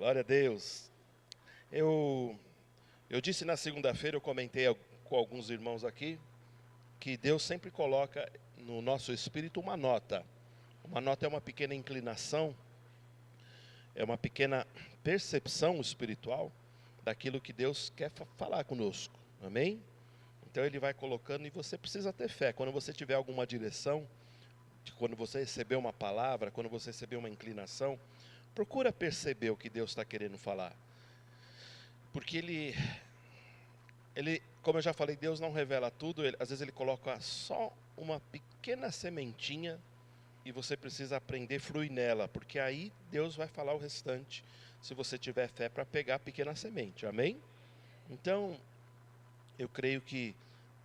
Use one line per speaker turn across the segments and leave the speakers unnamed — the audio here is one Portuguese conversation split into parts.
Glória a Deus. Eu disse na segunda-feira, eu comentei com alguns irmãos aqui, que Deus sempre coloca no nosso espírito uma nota. Uma nota é uma pequena inclinação, é uma pequena percepção espiritual daquilo que Deus quer falar conosco. Amém? Então Ele vai colocando e você precisa ter fé. Quando você tiver alguma direção, quando você receber uma palavra, quando você receber uma inclinação, procura perceber o que Deus está querendo falar. Porque Ele, como eu já falei, Deus não revela tudo. Às vezes Ele coloca só uma pequena sementinha e você precisa aprender a fluir nela. Porque aí Deus vai falar o restante, se você tiver fé para pegar a pequena semente. Amém? Então, eu creio que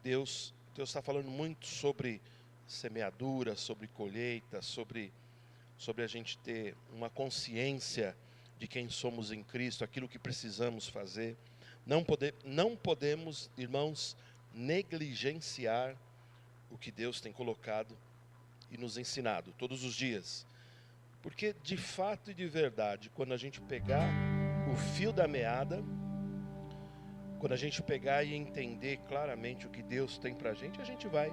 Deus está falando muito sobre semeadura, sobre colheita, sobre a gente ter uma consciência de quem somos em Cristo, aquilo que precisamos fazer. Não podemos, irmãos, negligenciar o que Deus tem colocado e nos ensinado todos os dias. Porque, de fato e de verdade, quando a gente pegar o fio da meada, quando a gente pegar e entender claramente o que Deus tem para a gente vai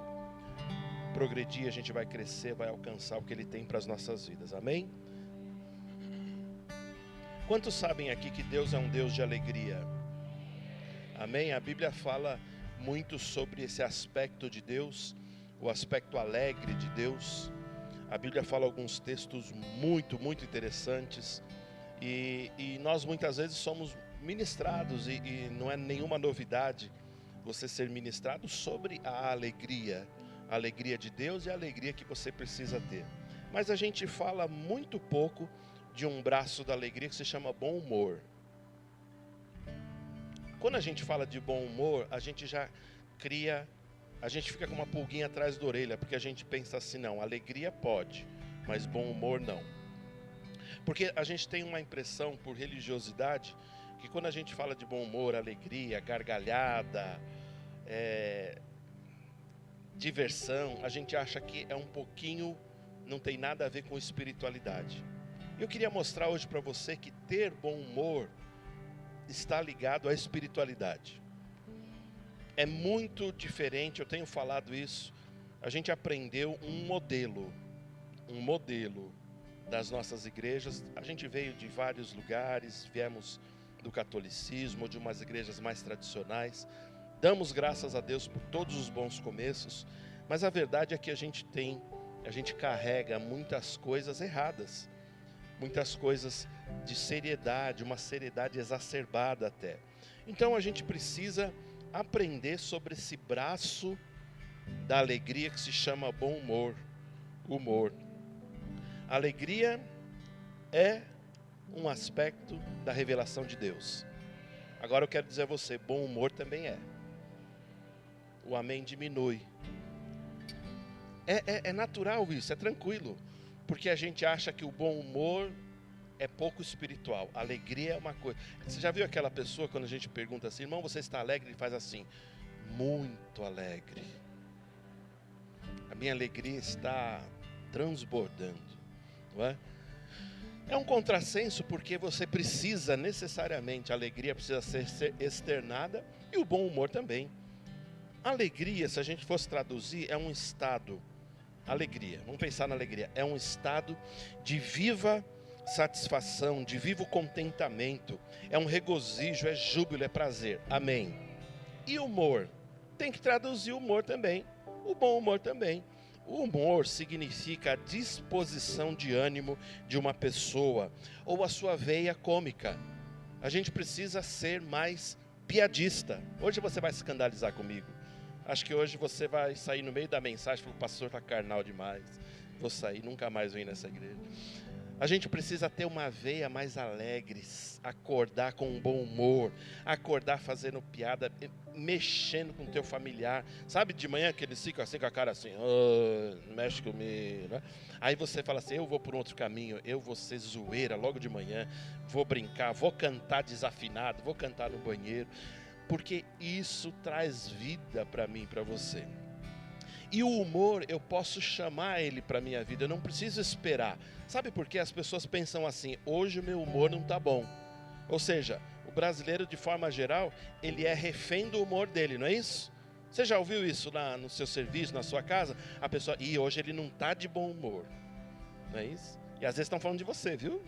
progredir, a gente vai crescer, vai alcançar o que Ele tem para as nossas vidas. Amém? Quantos sabem aqui que Deus é um Deus de alegria? Amém? A Bíblia fala muito sobre esse aspecto de Deus, o aspecto alegre de Deus. A Bíblia fala alguns textos muito, muito interessantes. E nós muitas vezes somos ministrados, e não é nenhuma novidade você ser ministrado sobre a alegria de Deus e a alegria que você precisa ter. Mas a gente fala muito pouco de um braço da alegria que se chama bom humor. Quando a gente fala de bom humor, a gente fica com uma pulguinha atrás da orelha, porque a gente pensa assim, não, alegria pode, mas bom humor não. Porque a gente tem uma impressão por religiosidade, que quando a gente fala de bom humor, alegria, gargalhada, diversão, a gente acha que é um pouquinho, não tem nada a ver com espiritualidade. Eu queria mostrar hoje para você que ter bom humor está ligado à espiritualidade. É muito diferente, eu tenho falado isso, a gente aprendeu um modelo das nossas igrejas. A gente veio de vários lugares, viemos do catolicismo, de umas igrejas mais tradicionais. Damos graças a Deus por todos os bons começos, mas a verdade é que a gente carrega muitas coisas erradas, muitas coisas de seriedade, uma seriedade exacerbada até. Então a gente precisa aprender sobre esse braço da alegria que se chama bom humor. Alegria é um aspecto da revelação de Deus. Agora eu quero dizer a você, bom humor também é. O amém diminui. É natural isso, é tranquilo. Porque a gente acha que o bom humor é pouco espiritual. Alegria é uma coisa. Você já viu aquela pessoa, quando a gente pergunta assim, irmão, você está alegre? Ele faz assim, muito alegre. A minha alegria está transbordando. Não é? É um contrassenso, porque você precisa necessariamente, a alegria precisa ser externada e o bom humor também. Alegria, se a gente fosse traduzir, é um estado. Alegria, vamos pensar na alegria. É um estado de viva satisfação, de vivo contentamento. É um regozijo, é júbilo, é prazer. Amém. E humor? Tem que traduzir o humor também. O bom humor também. O humor significa a disposição de ânimo de uma pessoa, ou a sua veia cômica. A gente precisa ser mais piadista. Hoje você vai se escandalizar comigo. Acho que hoje você vai sair no meio da mensagem e falar, o pastor está carnal demais. Vou sair, nunca mais venho nessa igreja. A gente precisa ter uma veia mais alegre, acordar com um bom humor, acordar fazendo piada, mexendo com o teu familiar. Sabe de manhã que eles ficam assim com a cara assim, oh, mexe comigo, né? Aí você fala assim, eu vou por um outro caminho, eu vou ser zoeira logo de manhã, vou brincar, vou cantar desafinado, vou cantar no banheiro, porque isso traz vida para mim e para você. E o humor, eu posso chamar ele para a minha vida, eu não preciso esperar. Sabe por quê? As pessoas pensam assim, hoje o meu humor não está bom. Ou seja, o brasileiro, de forma geral, ele é refém do humor dele, não é isso? Você já ouviu isso no seu serviço, na sua casa? A pessoa, hoje ele não está de bom humor, não é isso? E às vezes estão falando de você, viu?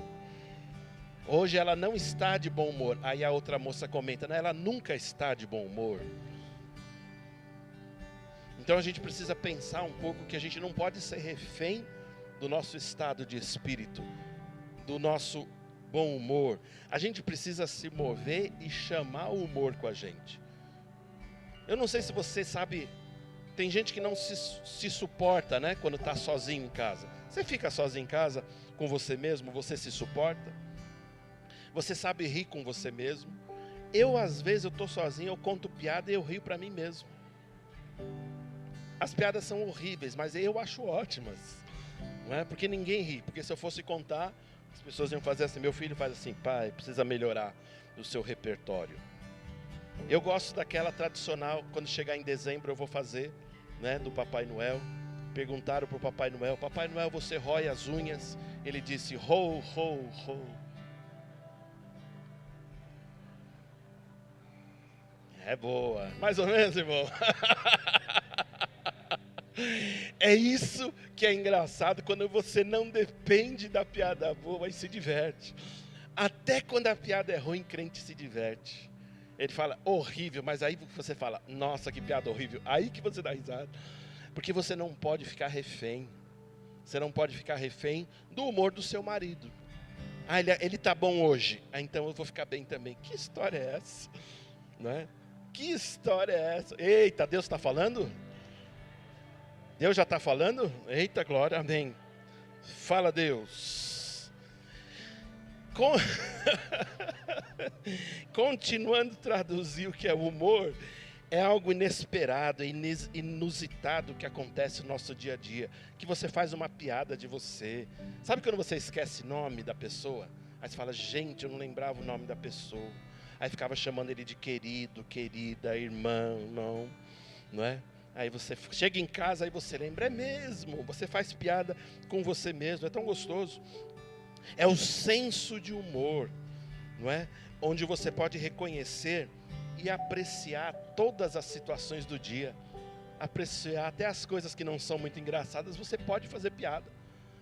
Hoje ela não está de bom humor. Aí a outra moça comenta, ela nunca está de bom humor. Então a gente precisa pensar um pouco que a gente não pode ser refém do nosso estado de espírito, do nosso bom humor. A gente precisa se mover e chamar o humor com a gente. Eu não sei se você sabe, tem gente que não se suporta, né, quando está sozinho em casa. Você fica sozinho em casa com você mesmo, você se suporta? Você sabe rir com você mesmo? Às vezes, eu estou sozinho, eu conto piada e eu rio para mim mesmo. As piadas são horríveis, mas eu acho ótimas. Não é? Porque ninguém ri. Porque se eu fosse contar, as pessoas iam fazer assim. Meu filho faz assim, pai, precisa melhorar o seu repertório. Eu gosto daquela tradicional, quando chegar em dezembro eu vou fazer, né, do Papai Noel. Perguntaram para o Papai Noel, você rói as unhas? Ele disse, ho, ho, ho. É boa, mais ou menos, irmão. É isso que é engraçado, quando você não depende da piada boa e se diverte. Até quando a piada é ruim, crente se diverte. Ele fala, horrível, mas aí você fala, nossa, que piada horrível. Aí que você dá risada. Porque você não pode ficar refém. Você não pode ficar refém do humor do seu marido. Ele tá bom hoje, então eu vou ficar bem também. Que história é essa? Não é? Que história é essa? Eita, Deus está falando? Deus já está falando? Eita, glória, amém. Fala, Deus. Continuando a traduzir o que é o humor, é algo inesperado, inusitado que acontece no nosso dia a dia. Que você faz uma piada de você. Sabe quando você esquece o nome da pessoa? Aí você fala, gente, eu não lembrava o nome da pessoa. Aí ficava chamando ele de querido, querida, irmão, não é? Aí você chega em casa, aí você lembra, é mesmo, você faz piada com você mesmo, é tão gostoso. É o senso de humor, não é? Onde você pode reconhecer e apreciar todas as situações do dia, apreciar até as coisas que não são muito engraçadas, você pode fazer piada.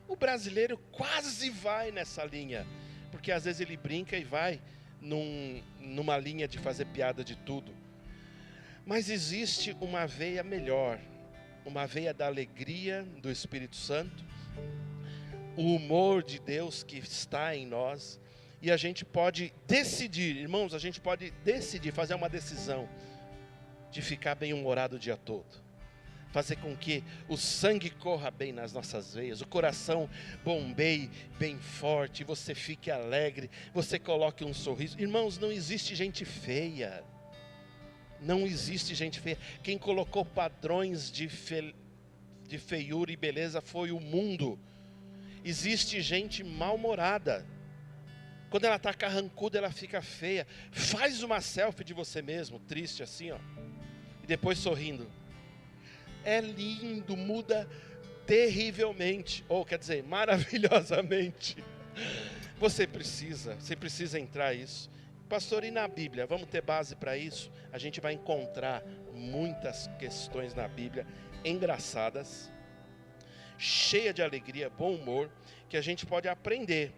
O brasileiro quase vai nessa linha, porque às vezes ele brinca e vai numa linha de fazer piada de tudo. Mas existe uma veia melhor, uma veia da alegria do Espírito Santo, o humor de Deus que está em nós, e a gente pode decidir, irmãos, a gente pode decidir, fazer uma decisão de ficar bem-humorado o dia todo. Fazer com que o sangue corra bem nas nossas veias, o coração bombeie bem forte, você fique alegre, você coloque um sorriso. Irmãos, não existe gente feia. Não existe gente feia. Quem colocou padrões de feiura e beleza foi o mundo. Existe gente mal-humorada. Quando ela está carrancuda, ela fica feia. Faz uma selfie de você mesmo, triste assim, ó, e depois sorrindo. É lindo, muda terrivelmente, ou quer dizer, maravilhosamente. Você precisa entrar nisso. Pastor, e na Bíblia? Vamos ter base para isso? A gente vai encontrar muitas questões na Bíblia engraçadas, cheia de alegria, bom humor, que a gente pode aprender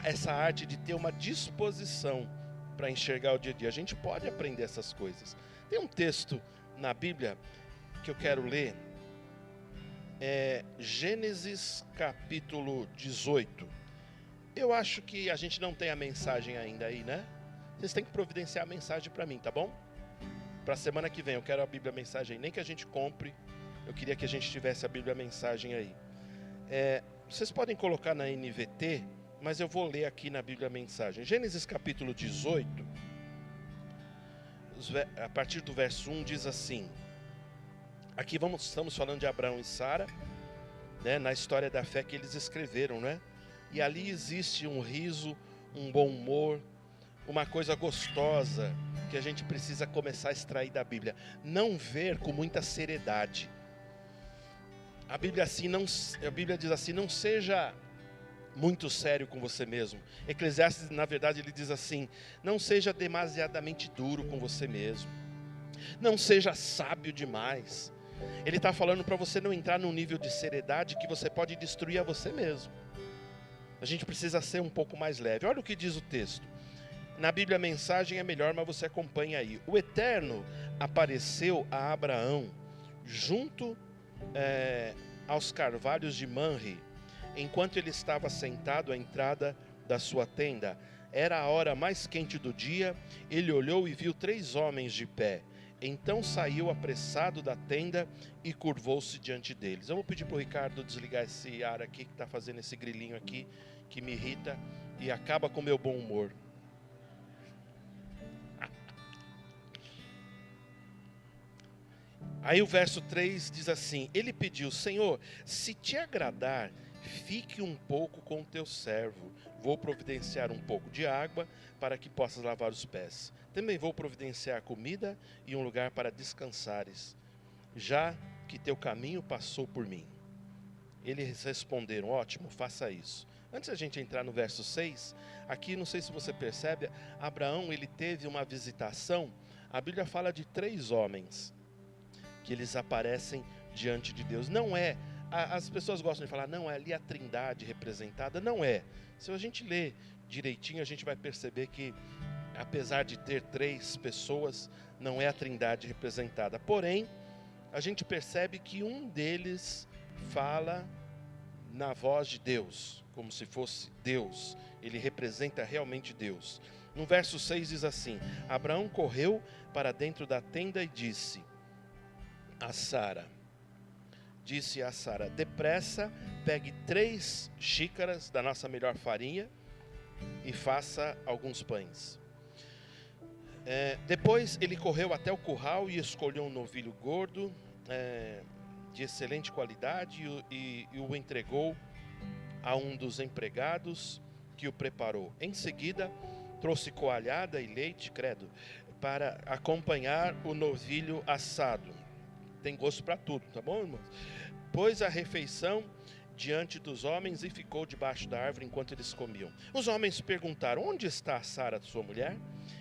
essa arte de ter uma disposição para enxergar o dia a dia. A gente pode aprender essas coisas. Tem um texto na Bíblia que eu quero ler, é Gênesis capítulo 18. Eu acho que a gente não tem a mensagem ainda aí, né? Vocês têm que providenciar a mensagem para mim, tá bom? Para a semana que vem eu quero a Bíblia Mensagem, nem que a gente compre, eu queria que a gente tivesse a Bíblia Mensagem aí. Vocês podem colocar na NVT, mas eu vou ler aqui na Bíblia Mensagem. Gênesis capítulo 18, a partir do verso 1 diz assim. Aqui estamos falando de Abraão e Sara, né, na história da fé que eles escreveram, né? E ali existe um riso, um bom humor, uma coisa gostosa que a gente precisa começar a extrair da Bíblia. Não ver com muita seriedade. A Bíblia diz assim, não seja muito sério com você mesmo. Eclesiastes, na verdade, ele diz assim: não seja demasiadamente duro com você mesmo. Não seja sábio demais. Ele está falando para você não entrar num nível de seriedade que você pode destruir a você mesmo. A gente precisa ser um pouco mais leve. Olha o que diz o texto. Na Bíblia a mensagem é melhor, mas você acompanha aí. O Eterno apareceu a Abraão junto aos carvalhos de Manre, enquanto ele estava sentado à entrada da sua tenda. Era a hora mais quente do dia. Ele olhou e viu 3 homens de pé. Então saiu apressado da tenda e curvou-se diante deles. Eu vou pedir para o Ricardo desligar esse ar aqui, que está fazendo esse grilinho aqui, que me irrita e acaba com o meu bom humor. Aí o verso 3 diz assim: ele pediu: Senhor, se te agradar, fique um pouco com o teu servo. Vou providenciar um pouco de água para que possas lavar os pés. Também vou providenciar comida e um lugar para descansares, já que teu caminho passou por mim. Eles responderam: ótimo, faça isso. Antes da gente entrar no verso 6, aqui não sei se você percebe, Abraão ele teve uma visitação. A Bíblia fala de 3 homens que eles aparecem diante de Deus. Não é, as pessoas gostam de falar, não é ali a Trindade representada, não é. Se a gente ler direitinho, a gente vai perceber que, apesar de ter 3 pessoas, não é a Trindade representada. Porém, a gente percebe que um deles fala na voz de Deus, como se fosse Deus. Ele representa realmente Deus. No verso 6 diz assim: Abraão correu para dentro da tenda e disse a Sara, depressa, pegue 3 xícaras da nossa melhor farinha e faça alguns pães. Depois ele correu até o curral e escolheu um novilho gordo, de excelente qualidade, e o entregou a um dos empregados que o preparou. Em seguida, trouxe coalhada e leite, para acompanhar o novilho assado. Tem gosto para tudo, tá bom, irmãos? Pôs a refeição diante dos homens e ficou debaixo da árvore enquanto eles comiam. Os homens perguntaram: onde está Sara, sua mulher?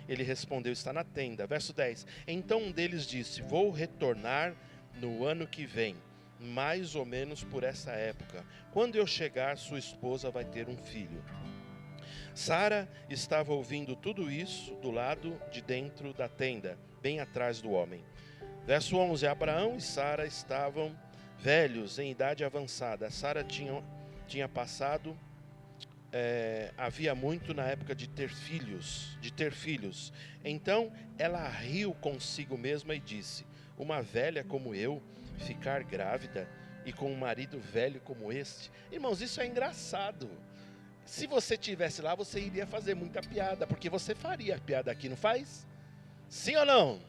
Ele respondeu: está na tenda. Verso 10. Então um deles disse: vou retornar no ano que vem, mais ou menos por essa época. Quando eu chegar, sua esposa vai ter um filho. Sara estava ouvindo tudo isso do lado de dentro da tenda, bem atrás do homem. Verso 11. Abraão e Sara estavam velhos, em idade avançada. Sara tinha passado, havia muito na época de ter filhos. Então ela riu consigo mesma e disse: uma velha como eu ficar grávida e com um marido velho como este? Irmãos, isso é engraçado. Se você estivesse lá, você iria fazer muita piada, porque você faria piada aqui, não faz? Sim ou não?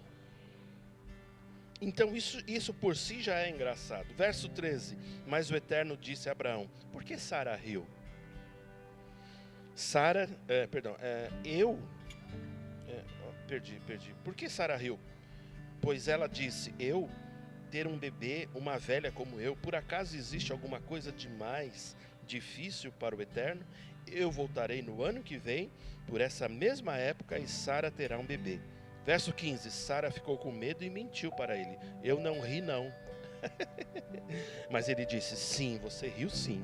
Então isso por si já é engraçado. Verso 13. Mas o Eterno disse a Abraão: por que Sara riu? Perdi. Por que Sara riu? Pois ela disse: eu ter um bebê, uma velha como eu, por acaso existe alguma coisa de mais difícil para o Eterno? Eu voltarei no ano que vem, por essa mesma época, e Sara terá um bebê. Verso 15, Sara ficou com medo e mentiu para ele: eu não ri não. Mas ele disse: sim, você riu sim.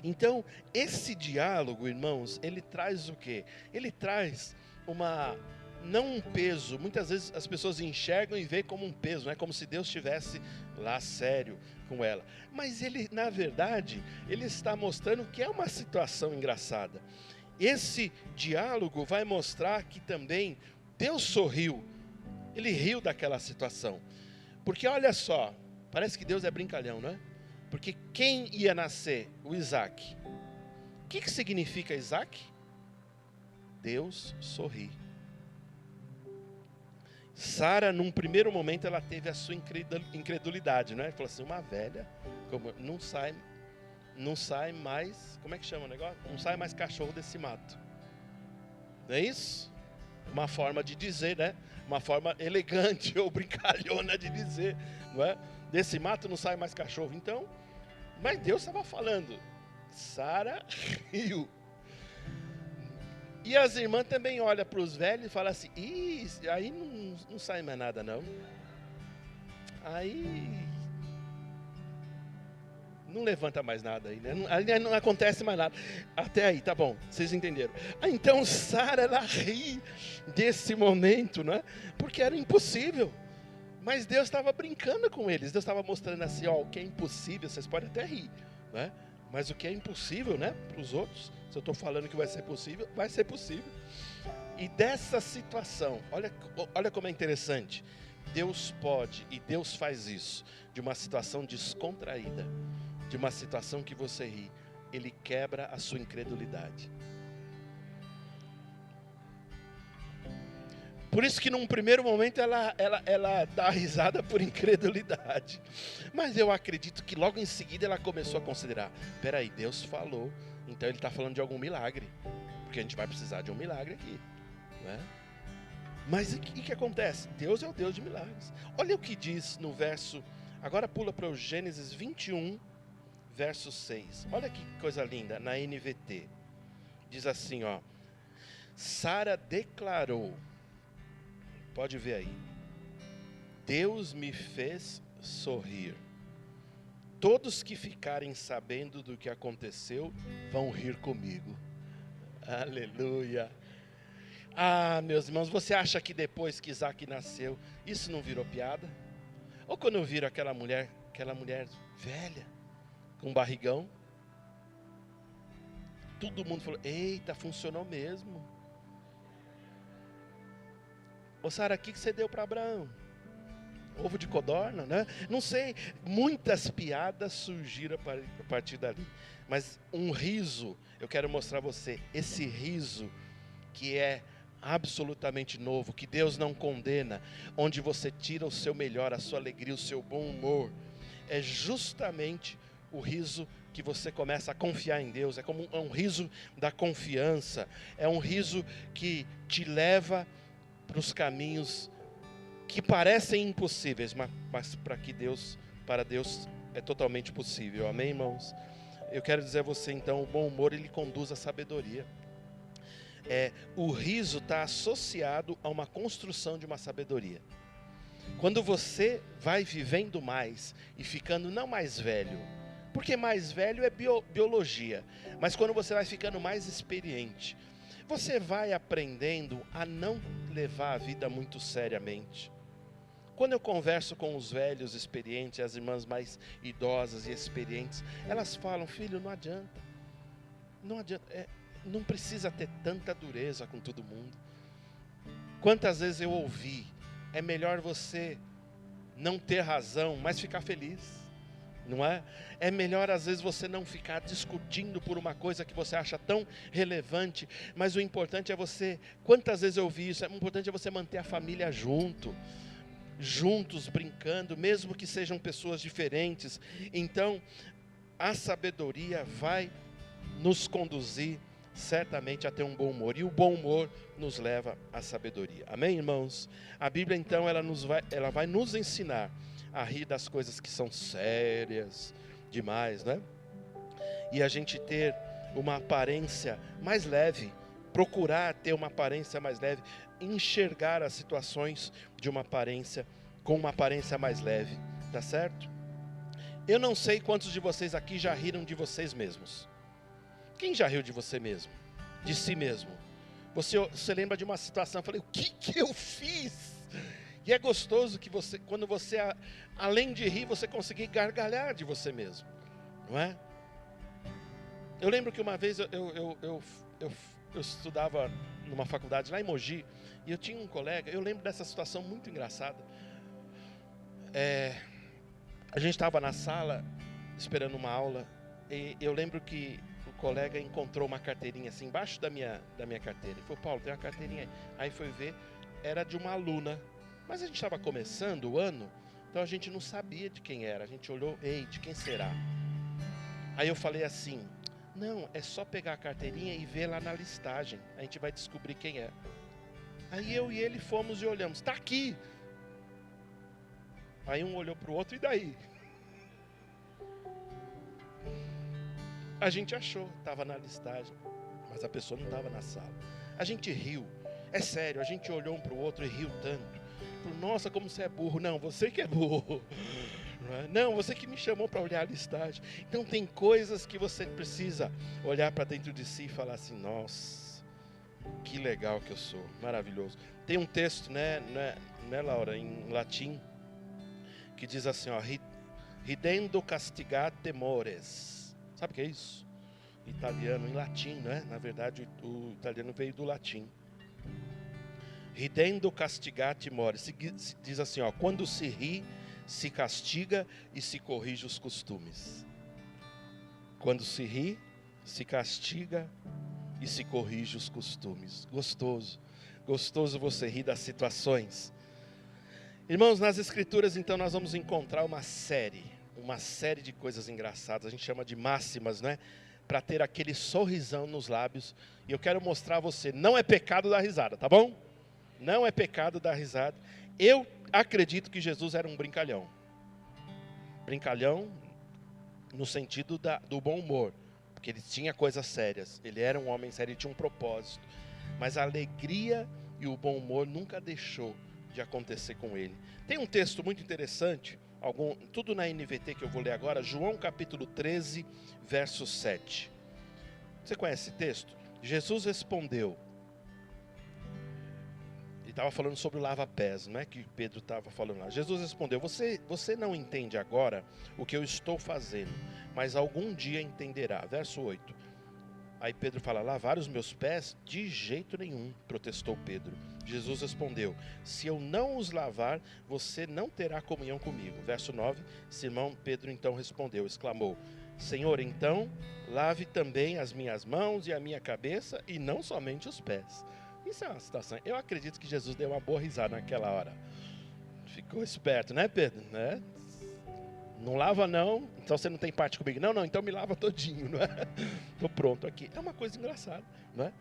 Então, esse diálogo, irmãos, ele traz o quê? Ele traz não um peso. Muitas vezes as pessoas enxergam e veem como um peso, não é como se Deus estivesse lá sério com ela. Mas ele, na verdade, ele está mostrando que é uma situação engraçada. Esse diálogo vai mostrar que também Deus sorriu. Ele riu daquela situação. Porque olha só, parece que Deus é brincalhão, não é? Porque quem ia nascer? O Isaac. O que significa Isaac? Deus sorri. Sara, num primeiro momento, ela teve a sua incredulidade, né? Ela falou assim: uma velha, não sai mais, como é que chama o negócio? Não sai mais cachorro desse mato. Não é isso? Uma forma de dizer, né? Uma forma elegante ou brincalhona de dizer, não é? Desse mato não sai mais cachorro. Então, mas Deus estava falando: Sara riu. E as irmãs também olham para os velhos e falam assim, ih, aí não sai mais nada não. Aí não levanta mais nada aí, né? Aí não acontece mais nada. Até aí, tá bom, vocês entenderam. Então Sara, ela ri desse momento, né? Porque era impossível. Mas Deus estava brincando com eles. Deus estava mostrando assim, ó, o que é impossível, vocês podem até rir, né? Mas o que é impossível, né, para os outros, se eu estou falando que vai ser possível, vai ser possível. E dessa situação, olha como é interessante. Deus pode e Deus faz isso, de uma situação descontraída, de uma situação que você ri, Ele quebra a sua incredulidade. Por isso que num primeiro momento ela dá risada por incredulidade. Mas eu acredito que logo em seguida ela começou a considerar, peraí, Deus falou, então Ele está falando de algum milagre. Porque a gente vai precisar de um milagre aqui, né? Mas o que acontece? Deus é o Deus de milagres. Olha o que diz no verso, agora pula para o Gênesis 21, verso 6. Olha que coisa linda, na NVT. Diz assim, ó. Sara declarou, pode ver aí, Deus me fez sorrir. Todos que ficarem sabendo do que aconteceu vão rir comigo. Aleluia. Ah, meus irmãos, você acha que depois que Isaac nasceu, isso não virou piada? Ou quando eu viro aquela mulher velha, com barrigão, todo mundo falou, eita, funcionou mesmo. Ô Sara, o que você deu para Abraão? Ovo de codorna, né? Não sei, muitas piadas surgiram a partir dali. Mas um riso, eu quero mostrar a você, esse riso que é absolutamente novo, que Deus não condena, onde você tira o seu melhor, a sua alegria, o seu bom humor, é justamente o riso que você começa a confiar em Deus, é um riso da confiança, é um riso que te leva para os caminhos que parecem impossíveis, mas para Deus é totalmente possível, amém, irmãos? Eu quero dizer a você então, o bom humor ele conduz à sabedoria. O riso está associado a uma construção de uma sabedoria. Quando você vai vivendo mais e ficando não mais velho, porque mais velho é biologia, mas quando você vai ficando mais experiente, você vai aprendendo a não levar a vida muito seriamente. Quando eu converso com os velhos experientes, as irmãs mais idosas e experientes, elas falam, filho, não adianta, não precisa ter tanta dureza com todo mundo. Quantas vezes eu ouvi, é melhor você não ter razão, mas ficar feliz, não é? É melhor às vezes você não ficar discutindo por uma coisa que você acha tão relevante, mas o importante é você, quantas vezes eu ouvi isso, o importante é você manter a família juntos, brincando, mesmo que sejam pessoas diferentes. Então, a sabedoria vai nos conduzir certamente a ter um bom humor, e o bom humor nos leva à sabedoria, amém, irmãos? A Bíblia então ela vai nos ensinar a rir das coisas que são sérias demais, né? E a gente ter uma aparência mais leve, procurar ter uma aparência mais leve, enxergar as situações com uma aparência mais leve, tá certo? Eu não sei quantos de vocês aqui já riram de vocês mesmos. Quem já riu de você mesmo? De si mesmo? Você lembra de uma situação, eu falei, o que eu fiz? E é gostoso que quando você, além de rir, você conseguir gargalhar de você mesmo, não é? Eu lembro que uma vez eu estudava numa faculdade lá em Mogi, e eu tinha um colega, eu lembro dessa situação muito engraçada. A gente estava na sala, esperando uma aula, e eu lembro que o colega encontrou uma carteirinha assim, embaixo da minha carteira. Ele falou, Paulo, tem uma carteirinha aí. Aí foi ver, era de uma aluna. Mas a gente estava começando o ano, então a gente não sabia de quem era. A gente olhou, ei, de quem será? Aí eu falei assim, não, é só pegar a carteirinha e ver lá na listagem. A gente vai descobrir quem é. Aí eu e ele fomos e olhamos, está aqui. Aí um olhou para o outro, e daí? A gente achou, estava na listagem, mas a pessoa não estava na sala. A gente riu, é sério, a gente olhou um para o outro e riu tanto. Nossa, como você é burro. Não, você que é burro. Não, você que me chamou para olhar a listagem. Então tem coisas que você precisa olhar para dentro de si e falar assim, nossa, que legal que eu sou, maravilhoso. Tem um texto, né, Laura, em latim, que diz assim, ó, ridendo castigate mores. Sabe o que é isso? Italiano, em latim, né? Na verdade, o italiano veio do latim. Ridendo castigate mores. Se diz assim, ó, quando se ri, se castiga e se corrige os costumes. Quando se ri, se castiga e se corrige os costumes. Gostoso. Gostoso você rir das situações. Irmãos, nas escrituras, então, nós vamos encontrar uma série de coisas engraçadas. A gente chama de máximas, né? Para ter aquele sorrisão nos lábios. E eu quero mostrar a você, não é pecado dar risada, tá bom? Não é pecado dar risada. Eu acredito que Jesus era um brincalhão. Brincalhão no sentido do bom humor. Porque ele tinha coisas sérias. Ele era um homem sério, ele tinha um propósito. Mas a alegria e o bom humor nunca deixou de acontecer com ele. Tem um texto muito interessante, tudo na NVT que eu vou ler agora, João capítulo 13, verso 7. Você conhece esse texto? Jesus respondeu. Ele estava falando sobre o lava-pés, não é que Pedro estava falando lá. Jesus respondeu, você não entende agora o que eu estou fazendo, mas algum dia entenderá. Verso 8. Aí Pedro fala, lavar os meus pés? De jeito nenhum, protestou Pedro. Jesus respondeu, se eu não os lavar, você não terá comunhão comigo. Verso 9, Simão Pedro então respondeu, exclamou, Senhor, então lave também as minhas mãos e a minha cabeça e não somente os pés. Isso é uma situação, eu acredito que Jesus deu uma boa risada naquela hora. Ficou esperto, né, Pedro? Né? Não lava não, então você não tem parte comigo. Não, então me lava todinho, não é? Tô pronto aqui. É uma coisa engraçada, não é?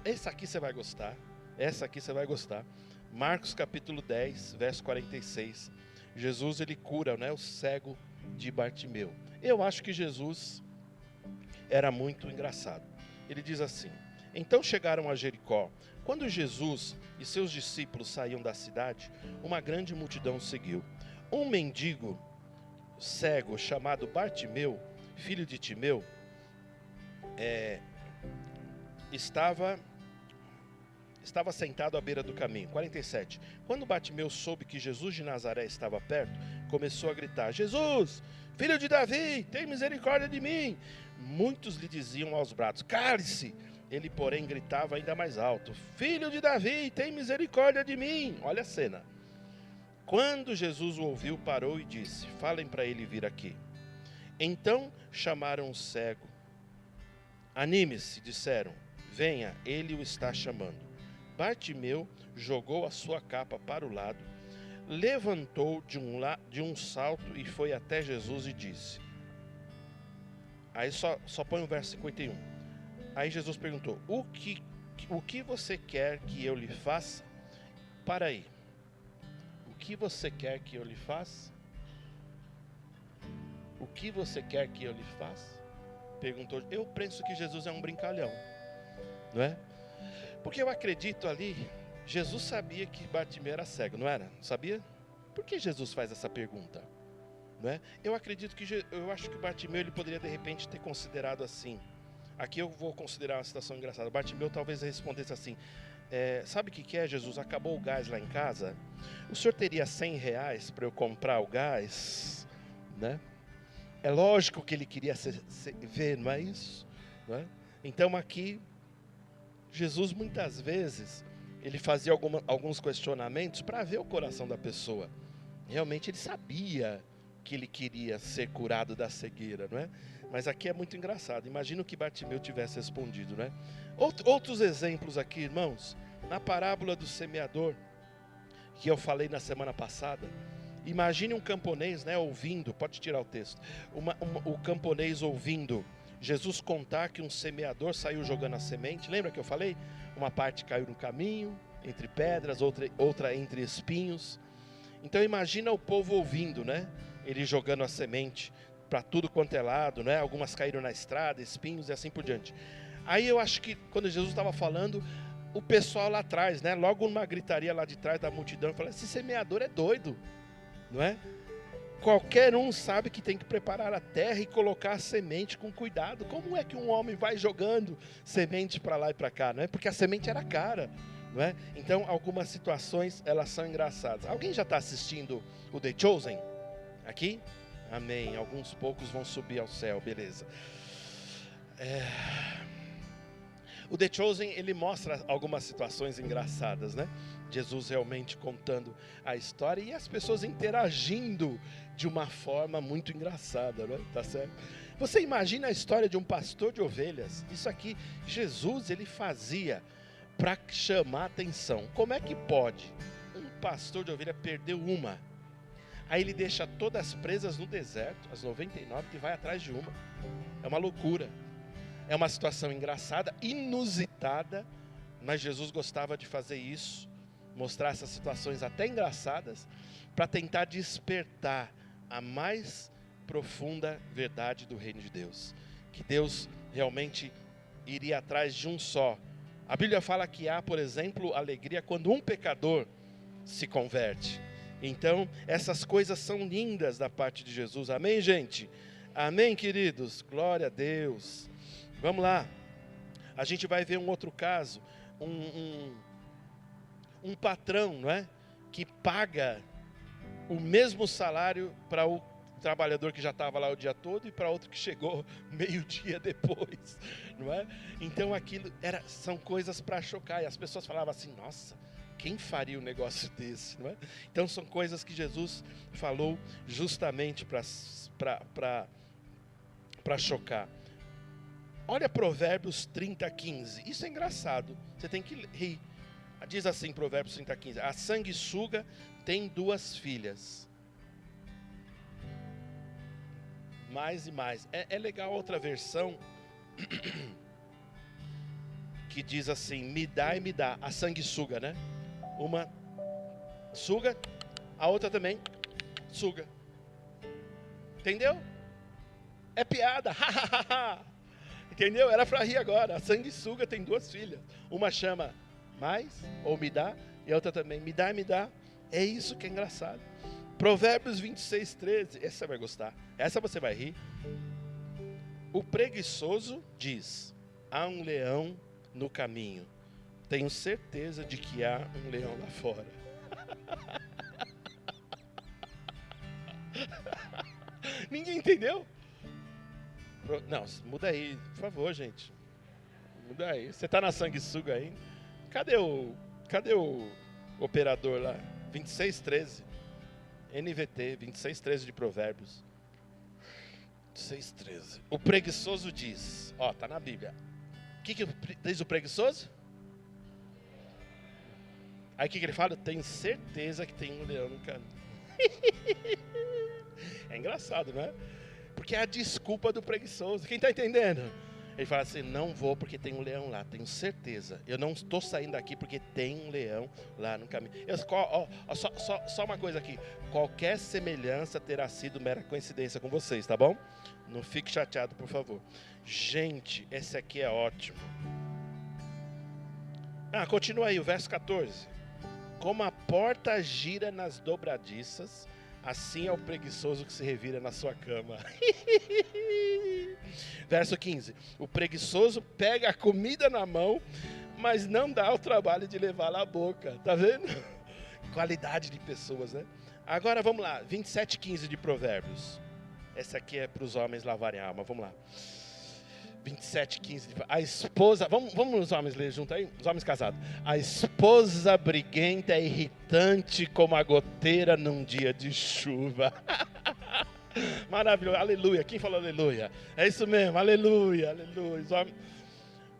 Essa aqui você vai gostar. Essa aqui você vai gostar. Marcos capítulo 10, verso 46. Jesus, ele cura, né, o cego de Bartimeu. Eu acho que Jesus era muito engraçado. Ele diz assim, então chegaram a Jericó. Quando Jesus e seus discípulos saíam da cidade, uma grande multidão seguiu. Um mendigo cego chamado Bartimeu, filho de Timeu, estava sentado à beira do caminho. 47. Quando Bartimeu soube que Jesus de Nazaré estava perto, começou a gritar, Jesus, filho de Davi, tem misericórdia de mim. Muitos lhe diziam aos braços, cale-se. Ele, porém, gritava ainda mais alto, filho de Davi, tem misericórdia de mim. Olha a cena. Quando Jesus o ouviu, parou e disse, falem para ele vir aqui. Então chamaram o cego. Anime-se, disseram, venha, ele o está chamando. Bartimeu jogou a sua capa para o lado, levantou de um salto e foi até Jesus e disse. Aí só põe o verso 51. Aí Jesus perguntou, o que você quer que eu lhe faça? Para aí. O que você quer que eu lhe faça? O que você quer que eu lhe faça? Perguntou. Eu penso que Jesus é um brincalhão, não é? Porque eu acredito ali, Jesus sabia que Bartimeu era cego, não era? Sabia? Por que Jesus faz essa pergunta? Não é? Eu acredito eu acho que Bartimeu ele poderia de repente ter considerado assim. Aqui eu vou considerar uma situação engraçada. Bartimeu talvez respondesse assim. Sabe o que é, Jesus? Acabou o gás lá em casa. O senhor teria R$100 para eu comprar o gás? Né? É lógico que ele queria ver, não é isso? Não é? Então aqui, Jesus muitas vezes, ele fazia alguns questionamentos para ver o coração da pessoa. Realmente ele sabia que ele queria ser curado da cegueira, não é? Mas aqui é muito engraçado. Imagina o que Bartimeu tivesse respondido, né? Outros exemplos aqui, irmãos. Na parábola do semeador, que eu falei na semana passada. Imagine um camponês, né, ouvindo, pode tirar o texto. O camponês ouvindo Jesus contar que um semeador saiu jogando a semente. Lembra que eu falei? Uma parte caiu no caminho, entre pedras, outra entre espinhos. Então imagina o povo ouvindo, né? Ele jogando a semente. para tudo quanto é lado, né? Algumas caíram na estrada, espinhos e assim por diante. Aí eu acho que quando Jesus estava falando, o pessoal lá atrás, né? Logo uma gritaria lá de trás da multidão, falou: esse semeador é doido, não é? Qualquer um sabe que tem que preparar a terra e colocar a semente com cuidado. Como é que um homem vai jogando semente para lá e para cá, não é? Porque a semente era cara, não é? Então, algumas situações, elas são engraçadas. Alguém já está assistindo o The Chosen? Aqui? Amém. Alguns poucos vão subir ao céu, beleza. O The Chosen, ele mostra algumas situações engraçadas, né? Jesus realmente contando a história e as pessoas interagindo de uma forma muito engraçada, né? Tá certo? Você imagina a história de um pastor de ovelhas? Isso aqui, Jesus, ele fazia para chamar atenção. Como é que pode um pastor de ovelha perder uma? Aí ele deixa todas presas no deserto, as 99, e vai atrás de uma. É uma loucura. É uma situação engraçada, inusitada, mas Jesus gostava de fazer isso, mostrar essas situações até engraçadas, para tentar despertar a mais profunda verdade do reino de Deus. Que Deus realmente iria atrás de um só. A Bíblia fala que há, por exemplo, alegria quando um pecador se converte. Então, essas coisas são lindas da parte de Jesus. Amém, gente? Amém, queridos? Glória a Deus. Vamos lá. A gente vai ver um outro caso. Um patrão, não é? Que paga o mesmo salário para o trabalhador que já estava lá o dia todo e para outro que chegou meio-dia depois, não é? Então aquilo são coisas para chocar, e as pessoas falavam assim: nossa, quem faria um negócio desse, não é? Então são coisas que Jesus falou justamente para chocar. Olha Provérbios 30:15, isso é engraçado, você tem que rir. Diz assim, Provérbios 30:15, a sanguessuga tem 2 filhas. Mais e mais. É legal outra versão que diz assim: me dá e me dá. A sanguessuga, né? Uma suga, a outra também suga. Entendeu? É piada. Entendeu? Era para rir agora. A sanguessuga tem 2 filhas. Uma chama mais, ou me dá, e a outra também me dá e me dá. É isso que é engraçado. Provérbios 26:13, essa você vai gostar, essa você vai rir. O preguiçoso diz: há um leão no caminho, tenho certeza de que há um leão lá fora. Ninguém entendeu? Não, muda aí, por favor, gente. Muda aí. Você está na sanguessuga aí? Cadê o operador lá? 26:13. NVT, 26:13 de Provérbios. 26:13. O preguiçoso diz, ó, tá na Bíblia. O que diz o preguiçoso? Aí o que ele fala? Tenho certeza que tem um leão no caminho. É engraçado, não é? Porque é a desculpa do preguiçoso. Quem está entendendo? Ele fala assim: não vou porque tem um leão lá, tenho certeza. Eu não estou saindo daqui porque tem um leão lá no caminho. Só uma coisa aqui: qualquer semelhança terá sido mera coincidência com vocês, tá bom? Não fique chateado, por favor. Gente, esse aqui é ótimo. Continua aí, o verso 14. Como a porta gira nas dobradiças, assim é o preguiçoso que se revira na sua cama. Verso 15. O preguiçoso pega a comida na mão, mas não dá o trabalho de levá-la à boca. Tá vendo? Qualidade de pessoas, né? Agora vamos lá. 27:15 de Provérbios. Essa aqui é para os homens lavarem a alma. Vamos lá. 27:15. A esposa... Vamos os homens ler junto aí? Os homens casados. A esposa briguenta é irritante como a goteira num dia de chuva. Maravilhoso. Aleluia. Quem falou aleluia? É isso mesmo. Aleluia. Aleluia. Os homens...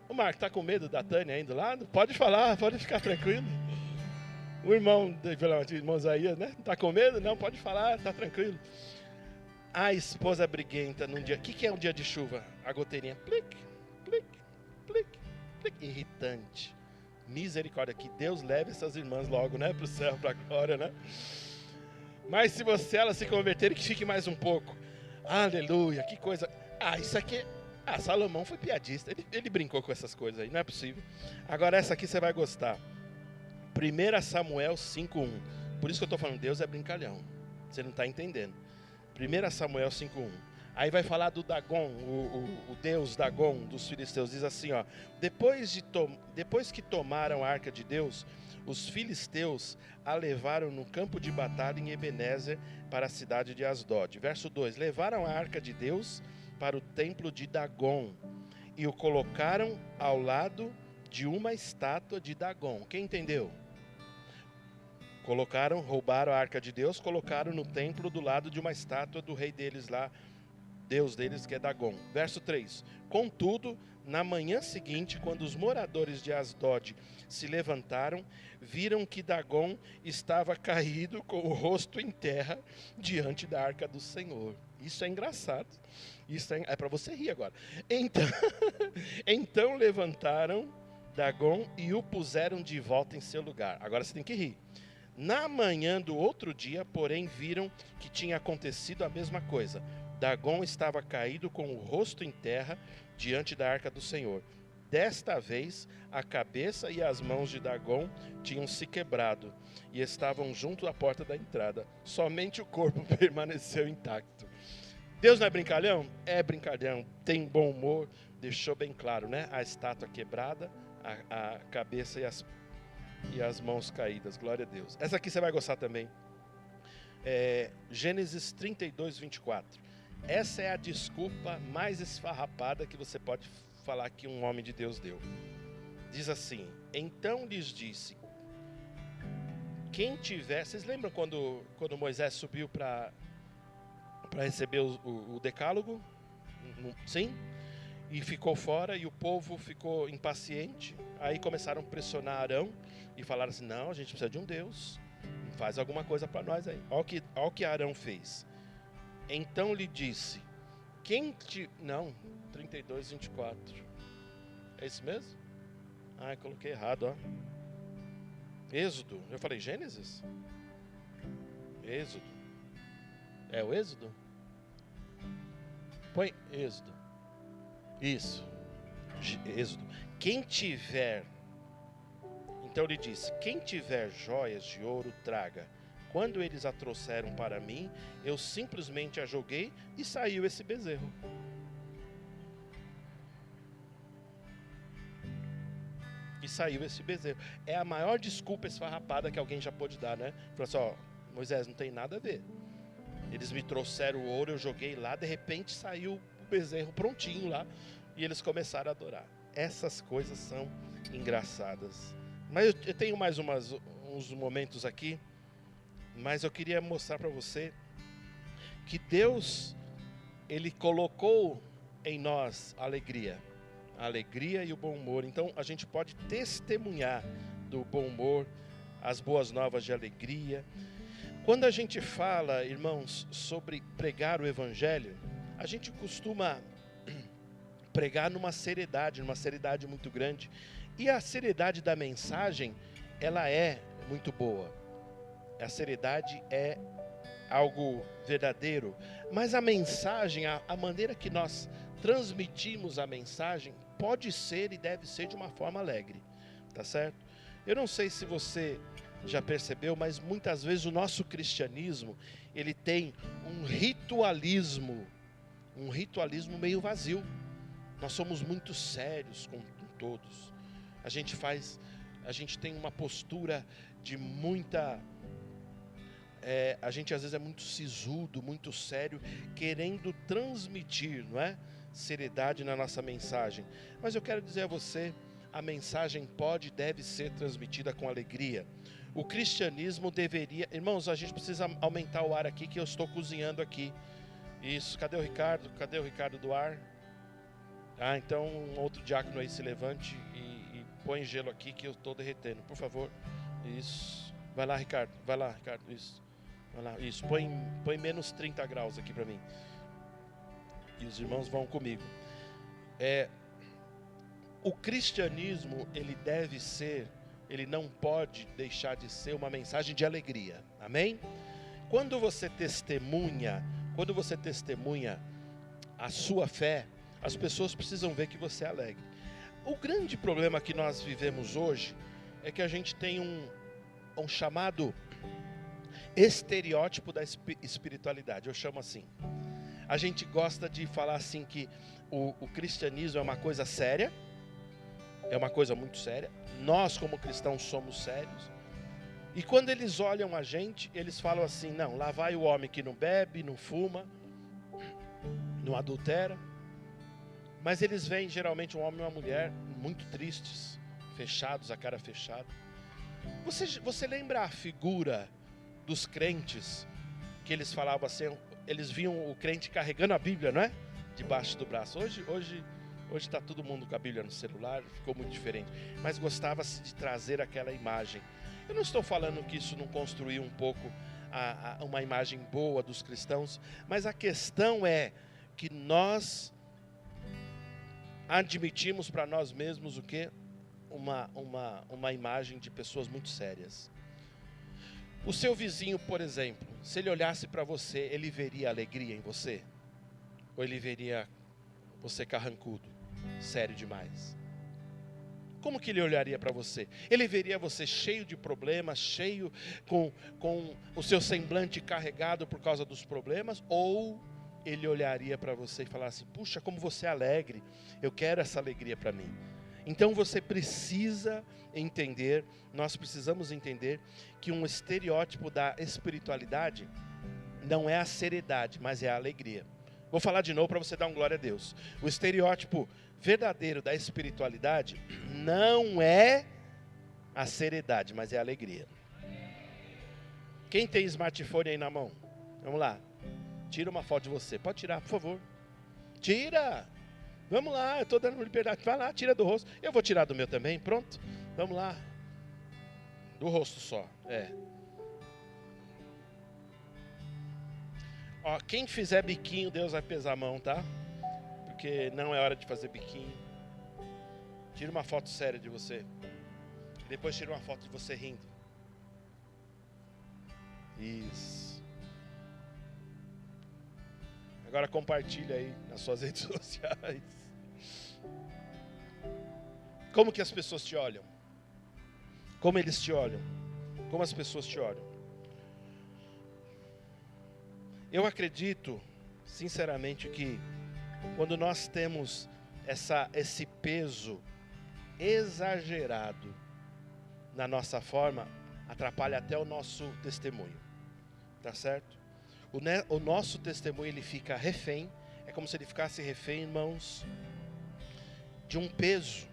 O Marco, está com medo da Tânia ainda lá? Pode falar. Pode ficar tranquilo. O irmão Isaías, né? Está com medo? Não, pode falar. Está tranquilo. A esposa briguenta num dia... O que é um dia de chuva? A goteirinha. Plic, plic, plic, plic. Irritante. Misericórdia. Que Deus leve essas irmãs logo, né? Para o céu, para a glória, né? Mas se elas se converterem, que fique mais um pouco. Aleluia, que coisa. Isso aqui. Salomão foi piadista. Ele brincou com essas coisas aí, não é possível. Agora essa aqui você vai gostar. 1 Samuel 5:1. Por isso que eu estou falando, Deus é brincalhão. Você não está entendendo. 1 Samuel 5:1. Aí vai falar do Dagon, o deus Dagon dos filisteus. Diz assim, ó. Depois que tomaram a arca de Deus, os filisteus a levaram no campo de batalha em Ebenezer para a cidade de Asdod. Verso 2. Levaram a arca de Deus para o templo de Dagon e o colocaram ao lado de uma estátua de Dagon. Quem entendeu? Roubaram a arca de Deus, colocaram no templo do lado de uma estátua do rei deles lá, Deus deles, que é Dagon. Verso 3. Contudo, na manhã seguinte, quando os moradores de Asdod se levantaram, viram que Dagon estava caído com o rosto em terra diante da arca do Senhor. Isso é engraçado. Isso é para você rir agora. Então levantaram Dagon e o puseram de volta em seu lugar. Agora você tem que rir. Na manhã do outro dia, porém, viram que tinha acontecido a mesma coisa. Dagon estava caído com o rosto em terra diante da arca do Senhor. Desta vez, a cabeça e as mãos de Dagon tinham se quebrado e estavam junto à porta da entrada. Somente o corpo permaneceu intacto. Deus não é brincalhão? É brincalhão, tem bom humor, deixou bem claro, né? A estátua quebrada, a cabeça e as mãos caídas, glória a Deus. Essa aqui você vai gostar também. Gênesis 32, 24. Essa é a desculpa mais esfarrapada que você pode falar que um homem de Deus deu. Diz assim: então lhes disse, quem tiver... Vocês lembram quando Moisés subiu para receber o decálogo? Sim? E ficou fora e o povo ficou impaciente. Aí começaram a pressionar Arão e falaram assim, não, a gente precisa de um Deus, faz alguma coisa para nós aí. Olha o que Arão fez. Então lhe disse, não, 32, 24. É isso mesmo? Eu coloquei errado, ó. Êxodo, eu falei Gênesis? Êxodo. É o Êxodo? Põe Êxodo. Isso. Êxodo. Então ele disse, quem tiver joias de ouro, traga. Quando eles a trouxeram para mim, eu simplesmente a joguei e saiu esse bezerro. É a maior desculpa esfarrapada que alguém já pôde dar, né? Falou assim, ó, Moisés, não tem nada a ver. Eles me trouxeram o ouro, eu joguei lá, de repente saiu o bezerro prontinho lá e eles começaram a adorar. Essas coisas são engraçadas. Mas eu tenho mais uns momentos aqui, mas eu queria mostrar para você que Deus, Ele colocou em nós a alegria e o bom humor. Então a gente pode testemunhar do bom humor, as boas novas de alegria. Quando a gente fala, irmãos, sobre pregar o Evangelho, a gente costuma pregar numa seriedade muito grande. E a seriedade da mensagem, ela é muito boa. A seriedade é algo verdadeiro. Mas a mensagem, a maneira que nós transmitimos a mensagem, pode ser e deve ser de uma forma alegre. Tá certo? Eu não sei se você já percebeu, mas muitas vezes o nosso cristianismo, ele tem um ritualismo meio vazio. Nós somos muito sérios com todos. A gente tem uma postura de muita... a gente às vezes é muito sisudo, muito sério, querendo transmitir, não é? Seriedade na nossa mensagem. Mas eu quero dizer a você, a mensagem pode e deve ser transmitida com alegria. O cristianismo deveria... Irmãos, a gente precisa aumentar o ar aqui, que eu estou cozinhando aqui. Isso, cadê o Ricardo? Cadê o Ricardo do ar? Então um outro diácono aí se levante e põe gelo aqui que eu estou derretendo, por favor. Isso, vai lá Ricardo, isso. Vai lá, isso, põe menos 30 graus aqui para mim. E os irmãos vão comigo. O cristianismo, ele não pode deixar de ser uma mensagem de alegria, amém? Quando você testemunha, quando você testemunha a sua fé, as pessoas precisam ver que você é alegre. O grande problema que nós vivemos hoje é que a gente tem um chamado estereótipo da espiritualidade, eu chamo assim. A gente gosta de falar assim que o cristianismo é uma coisa séria, é uma coisa muito séria. Nós como cristãos somos sérios. E quando eles olham a gente, eles falam assim, não, lá vai o homem que não bebe, não fuma, não adultera. Mas eles veem geralmente um homem e uma mulher muito tristes, fechados, a cara fechada. Você lembra a figura dos crentes, que eles falavam assim, eles viam o crente carregando a Bíblia, não é? Debaixo do braço. Hoje está todo mundo com a Bíblia no celular, ficou muito diferente. Mas gostava-se de trazer aquela imagem. Eu não estou falando que isso não construiu um pouco uma imagem boa dos cristãos, mas a questão é que nós admitimos para nós mesmos o quê? Uma imagem de pessoas muito sérias. O seu vizinho, por exemplo, se ele olhasse para você, ele veria alegria em você? Ou ele veria você carrancudo, sério demais? Como que ele olharia para você? Ele veria você cheio de problemas, cheio com o seu semblante carregado por causa dos problemas? Ou ele olharia para você e falasse, puxa, como você é alegre, eu quero essa alegria para mim. Então você precisa entender, nós precisamos entender que um estereótipo da espiritualidade não é a seriedade, mas é a alegria. Vou falar de novo para você dar um glória a Deus. O estereótipo verdadeiro da espiritualidade não é a seriedade, mas é a alegria. Quem tem smartphone aí na mão? Vamos lá. Tira uma foto de você. Pode tirar, por favor. Tira. Vamos lá, eu estou dando liberdade. Vai lá, tira do rosto. Eu vou tirar do meu também, pronto? Vamos lá. Do rosto só, Ó, quem fizer biquinho, Deus vai pesar a mão, tá? Porque não é hora de fazer biquinho. Tira uma foto séria de você. Depois tira uma foto de você rindo. Isso. Agora compartilha aí nas suas redes sociais. Como que as pessoas te olham? Como eles te olham? Como as pessoas te olham? Eu acredito, sinceramente, que quando nós temos esse peso exagerado na nossa forma, atrapalha até o nosso testemunho. Tá certo? O nosso testemunho, ele fica refém. É como se ele ficasse refém, irmãos, de um peso,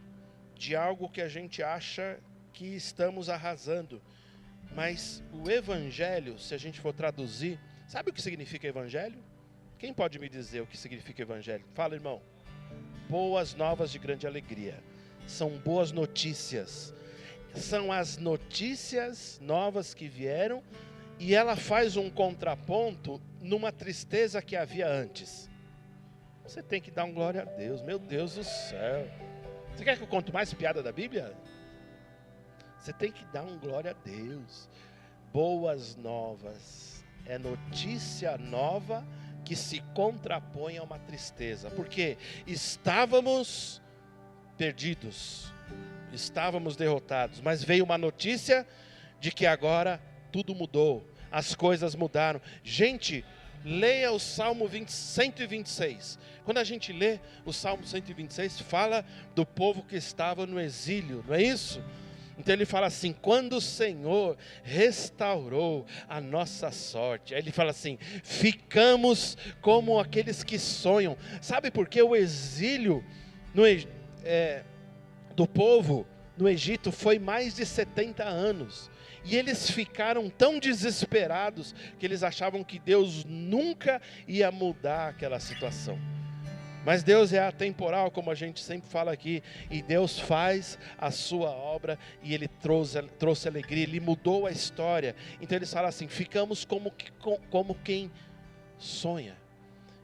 de algo que a gente acha que estamos arrasando. Mas o evangelho, se a gente for traduzir, sabe o que significa evangelho? Quem pode me dizer o que significa evangelho? Fala, irmão. Boas novas de grande alegria. São boas notícias. São as notícias novas que vieram e ela faz um contraponto numa tristeza que havia antes. Você tem que dar um glória a Deus. Meu Deus do céu. Você quer que eu conte mais piada da Bíblia? Você tem que dar um glória a Deus. Boas novas. É notícia nova que se contrapõe a uma tristeza. Porque estávamos perdidos. Estávamos derrotados. Mas veio uma notícia de que agora tudo mudou. As coisas mudaram. Gente, leia o Salmo 126. Quando a gente lê o Salmo 126, fala do povo que estava no exílio, não é isso? Então ele fala assim, quando o Senhor restaurou a nossa sorte, aí ele fala assim, ficamos como aqueles que sonham. Sabe por que o exílio do povo no Egito foi mais de 70 anos? E eles ficaram tão desesperados que eles achavam que Deus nunca ia mudar aquela situação. Mas Deus é atemporal, como a gente sempre fala aqui, e Deus faz a sua obra, e Ele trouxe alegria, Ele mudou a história. Então eles falam assim, ficamos como quem sonha.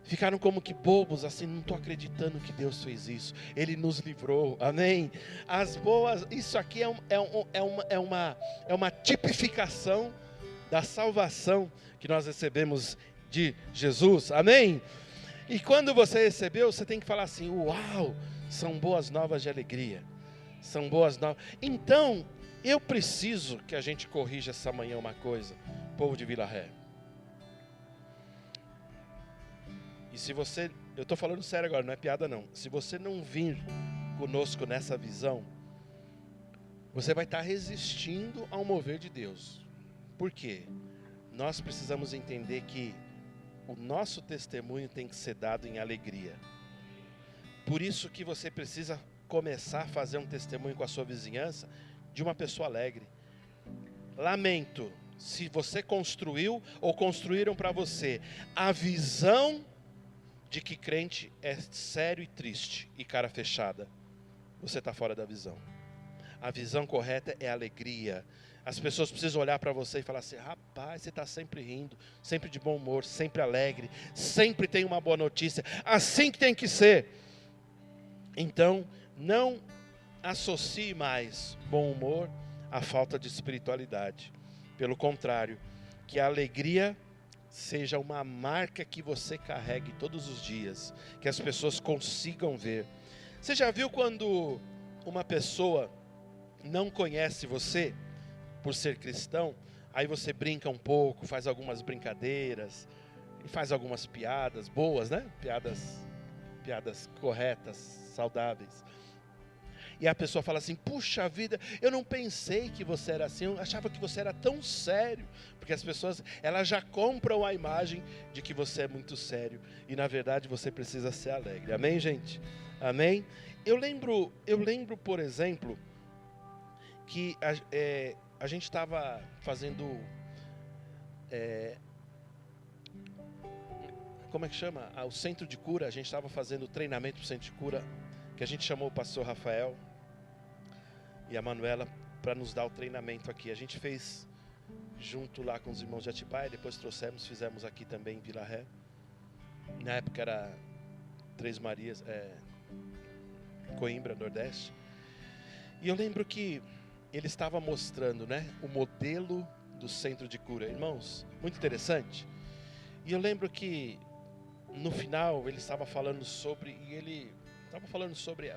Ficaram como que bobos, assim, não estou acreditando que Deus fez isso. Ele nos livrou, amém? As boas, isso aqui é uma tipificação da salvação que nós recebemos de Jesus, amém? E quando você recebeu, você tem que falar assim, uau, são boas novas de alegria, são boas novas. Então, eu preciso que a gente corrija essa manhã uma coisa, povo de Vila Ré. E se você, eu estou falando sério agora, não é piada não. Se você não vir conosco nessa visão, você vai estar resistindo ao mover de Deus. Por quê? Nós precisamos entender que o nosso testemunho tem que ser dado em alegria. Por isso que você precisa começar a fazer um testemunho com a sua vizinhança de uma pessoa alegre. Lamento se você construiu ou construíram para você a visão de que crente é sério e triste e cara fechada. Você está fora da visão. A visão correta é alegria. As pessoas precisam olhar para você e falar assim, rapaz, você está sempre rindo, sempre de bom humor, sempre alegre, sempre tem uma boa notícia, assim que tem que ser. Então, não associe mais bom humor à falta de espiritualidade. Pelo contrário, que a alegria seja uma marca que você carregue todos os dias, que as pessoas consigam ver. Você já viu quando uma pessoa não conhece você por ser cristão, aí você brinca um pouco, faz algumas brincadeiras, e faz algumas piadas boas, né? Piadas corretas, saudáveis. E a pessoa fala assim, puxa vida, eu não pensei que você era assim, eu achava que você era tão sério. Porque as pessoas, elas já compram a imagem de que você é muito sério. E na verdade você precisa ser alegre. Amém, gente? Amém? Eu lembro, por exemplo, que a gente estava fazendo, como é que chama? O centro de cura, a gente estava fazendo treinamento para o centro de cura, que a gente chamou o pastor Rafael e a Manuela para nos dar o treinamento aqui. A gente fez junto lá com os irmãos de Atibaia, depois fizemos aqui também em Vila Ré. Na época era Três Marias, Coimbra, Nordeste. E eu lembro que ele estava mostrando, né, o modelo do centro de cura. Irmãos, muito interessante. E eu lembro que no final ele estava falando sobre,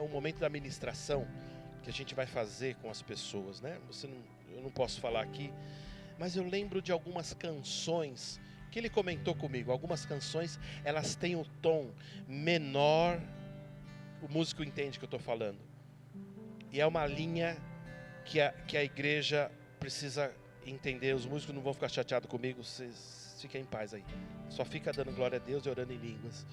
o momento da ministração que a gente vai fazer com as pessoas, né? Eu não posso falar aqui, mas eu lembro de algumas canções que ele comentou comigo. Algumas canções, elas têm o tom menor, o músico entende o que eu estou falando. E é uma linha que a igreja precisa entender. Os músicos não vão ficar chateados comigo, vocês fiquem em paz aí. Só fica dando glória a Deus e orando em línguas.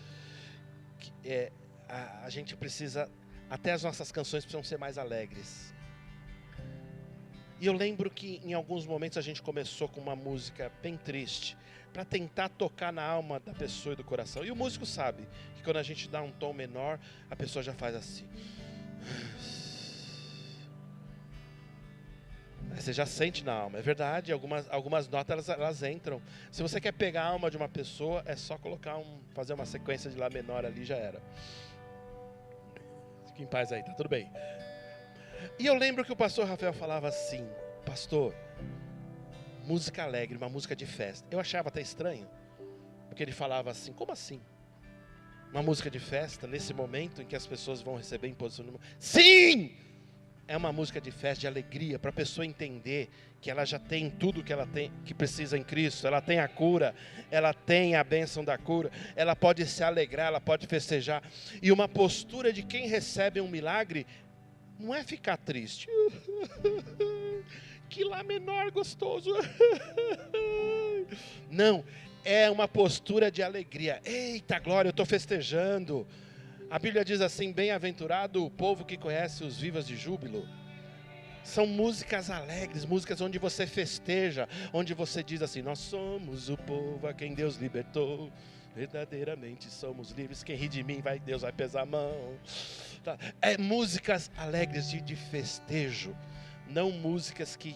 A gente precisa, até as nossas canções precisam ser mais alegres. E eu lembro que em alguns momentos a gente começou com uma música bem triste, para tentar tocar na alma da pessoa e do coração. E o músico sabe que quando a gente dá um tom menor, a pessoa já faz assim. Você já sente na alma, é verdade, algumas notas elas entram. Se você quer pegar a alma de uma pessoa, é só fazer uma sequência de Lá menor ali, já era. Fique em paz aí, tá tudo bem. E eu lembro que o pastor Rafael falava assim, pastor, música alegre, uma música de festa. Eu achava até estranho, porque ele falava assim, como assim? Uma música de festa, nesse momento em que as pessoas vão receber imposição. Sim! É uma música de festa, de alegria, para a pessoa entender que ela já tem tudo que ela tem, que precisa em Cristo. Ela tem a cura, ela tem a bênção da cura, ela pode se alegrar, ela pode festejar. E uma postura de quem recebe um milagre não é ficar triste. Que Lá menor gostoso. Não, é uma postura de alegria. Eita glória, eu estou festejando. A Bíblia diz assim, bem-aventurado o povo que conhece os vivas de júbilo. São músicas alegres, músicas onde você festeja, onde você diz assim, nós somos o povo a quem Deus libertou, verdadeiramente somos livres, quem ri de mim, Deus vai pesar a mão. É músicas alegres de festejo, não músicas que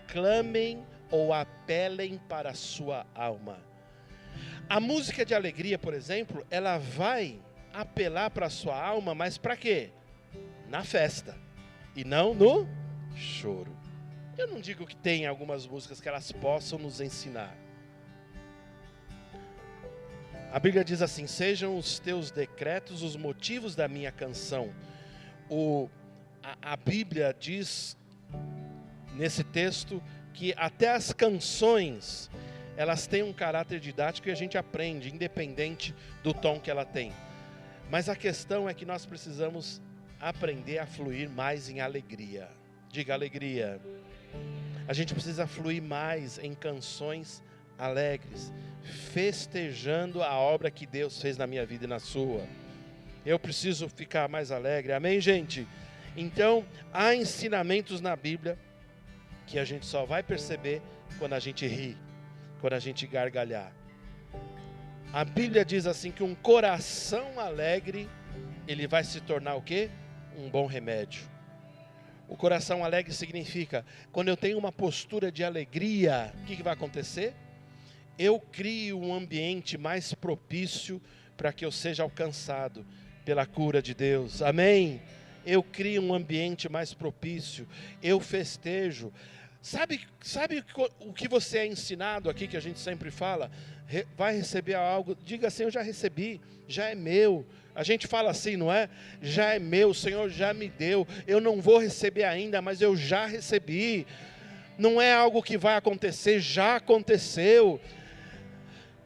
clamem ou apelem para a sua alma. A música de alegria, por exemplo, ela vai apelar para a sua alma, mas para quê? Na festa, e não no choro. Eu não digo que tem algumas músicas que elas possam nos ensinar, A Bíblia diz assim: sejam os teus decretos os motivos da minha canção. A Bíblia diz nesse texto que até as canções, elas têm um caráter didático e a gente aprende, independente do tom que ela tem. Mas a questão é que nós precisamos aprender a fluir mais em alegria. Diga alegria. A gente precisa fluir mais em canções alegres, festejando a obra que Deus fez na minha vida e na sua. Eu preciso ficar mais alegre, amém, gente? Então, há ensinamentos na Bíblia que a gente só vai perceber quando a gente ri, quando a gente gargalhar. A Bíblia diz assim que um coração alegre, ele vai se tornar o quê? Um bom remédio. O coração alegre significa, quando eu tenho uma postura de alegria, o que vai acontecer? Eu crio um ambiente mais propício para que eu seja alcançado pela cura de Deus. Amém? Eu crio um ambiente mais propício. Eu festejo. Sabe o que você é ensinado aqui, que a gente sempre fala? Vai receber algo, diga assim: eu já recebi, já é meu. A gente fala assim, não é? Já é meu, o Senhor já me deu. Eu não vou receber ainda, mas eu já recebi. Não é algo que vai acontecer, já aconteceu.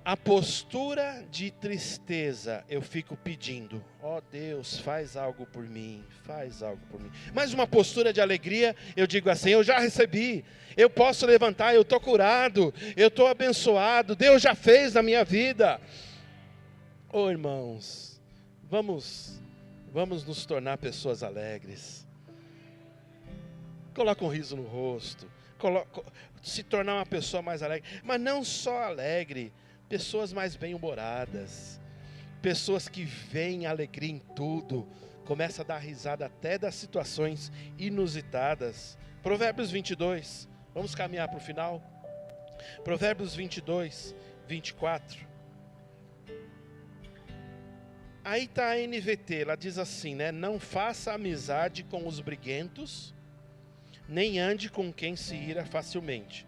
A postura de tristeza, eu fico pedindo: ó Deus, faz algo por mim, faz algo por mim. Mas uma postura de alegria, eu digo assim: eu já recebi, eu posso levantar, eu estou curado, eu estou abençoado, Deus já fez na minha vida. Ô irmãos, vamos nos tornar pessoas alegres. Coloca um riso no rosto, se tornar uma pessoa mais alegre, mas não só alegre, pessoas mais bem-humoradas, pessoas que veem alegria em tudo, começa a dar risada até das situações inusitadas. Provérbios 22, vamos caminhar para o final. Provérbios 22, 24. Aí está a NVT, ela diz assim, né? Não faça amizade com os briguentos, nem ande com quem se ira facilmente,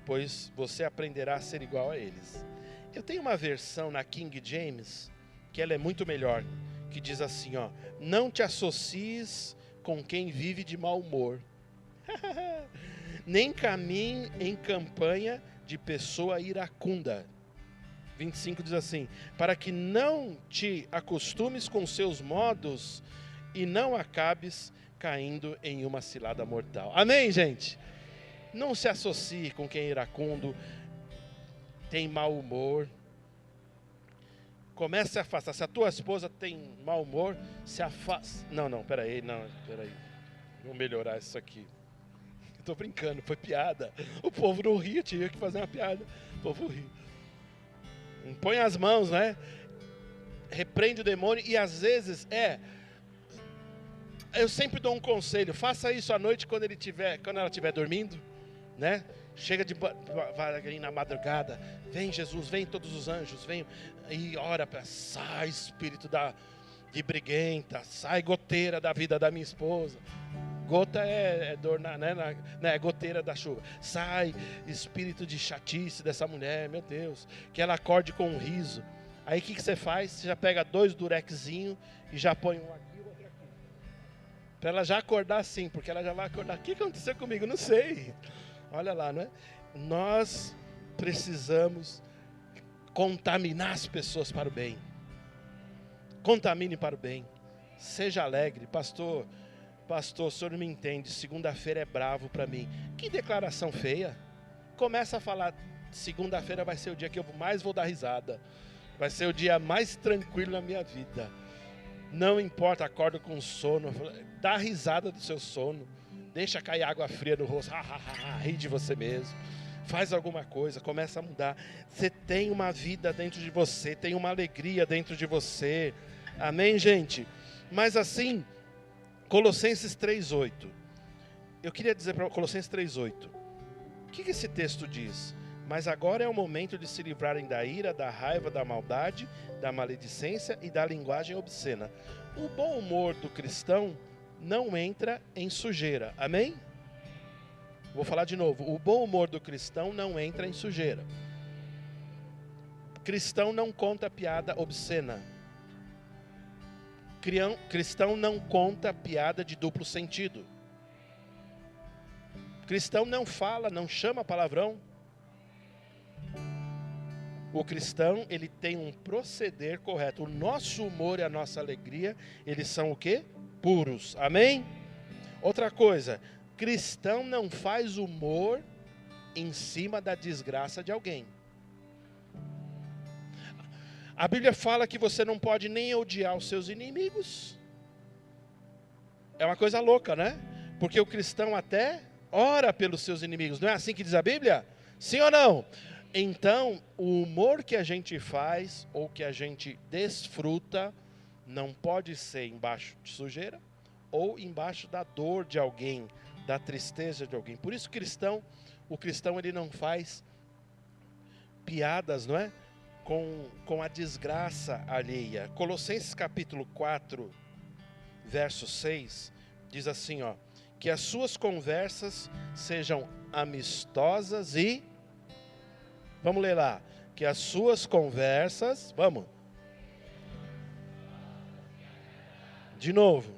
pois você aprenderá a ser igual a eles. Eu tenho uma versão na King James, que ela é muito melhor, que diz assim, ó: não te associes com quem vive de mau humor, nem caminhe em campanha de pessoa iracunda. 25 diz assim: para que não te acostumes com seus modos e não acabes caindo em uma cilada mortal. Amém, gente? Não se associe com quem é iracundo, tem mau humor. Comece a afastar. Se a tua esposa tem mau humor, se afasta. Não, peraí. Vamos melhorar isso aqui. Estou brincando, foi piada. O povo não ria, tinha que fazer uma piada. O povo ri. Põe as mãos, né? Repreende o demônio. E às vezes eu sempre dou um conselho: faça isso à noite quando ela estiver dormindo, né? Chega devagarinho na madrugada, vem Jesus, vem todos os anjos, vem e ora para sai espírito de briguenta, sai goteira da vida da minha esposa. Gota é dor, é goteira da chuva. Sai espírito de chatice dessa mulher, meu Deus, que ela acorde com um riso. Aí o que você faz? Você já pega 2 durexinhos e já põe um aqui e outro aqui, para ela já acordar assim, porque ela já vai acordar. O que aconteceu comigo? Não sei. Olha lá, não é? Nós precisamos contaminar as pessoas para o bem. Contamine para o bem. Seja alegre. Pastor, o senhor não me entende. Segunda-feira é bravo para mim. Que declaração feia. Começa a falar: segunda-feira vai ser o dia que eu mais vou dar risada. Vai ser o dia mais tranquilo na minha vida. Não importa, acorda com sono. Dá risada do seu sono. Deixa cair água fria no rosto, ri de você mesmo. Faz alguma coisa, começa a mudar. Você tem uma vida dentro de você, tem uma alegria dentro de você. Amém, gente? Mas assim, Colossenses 3,8. Eu queria dizer para Colossenses 3,8. O que esse texto diz? Mas agora é o momento de se livrarem da ira, da raiva, da maldade, da maledicência e da linguagem obscena. O bom humor do cristão não entra em sujeira, amém? Vou falar de novo: o bom humor do cristão não entra em sujeira. Cristão não conta piada obscena. Cristão não conta piada de duplo sentido. Cristão não fala, não chama palavrão. O cristão, ele tem um proceder correto. O nosso humor e a nossa alegria, eles são o quê? Puros. Amém? Outra coisa, cristão não faz humor em cima da desgraça de alguém. A Bíblia fala que você não pode nem odiar os seus inimigos. É uma coisa louca, né? Porque o cristão até ora pelos seus inimigos. Não é assim que diz a Bíblia? Sim ou não? Então, o humor que a gente faz ou que a gente desfruta não pode ser embaixo de sujeira ou embaixo da dor de alguém, da tristeza de alguém. Por isso o cristão ele não faz piadas, não é? Com a desgraça alheia. Colossenses capítulo 4, verso 6, diz assim, ó, que as suas conversas sejam amistosas e... Vamos ler lá. Que as suas conversas... Vamos. De novo.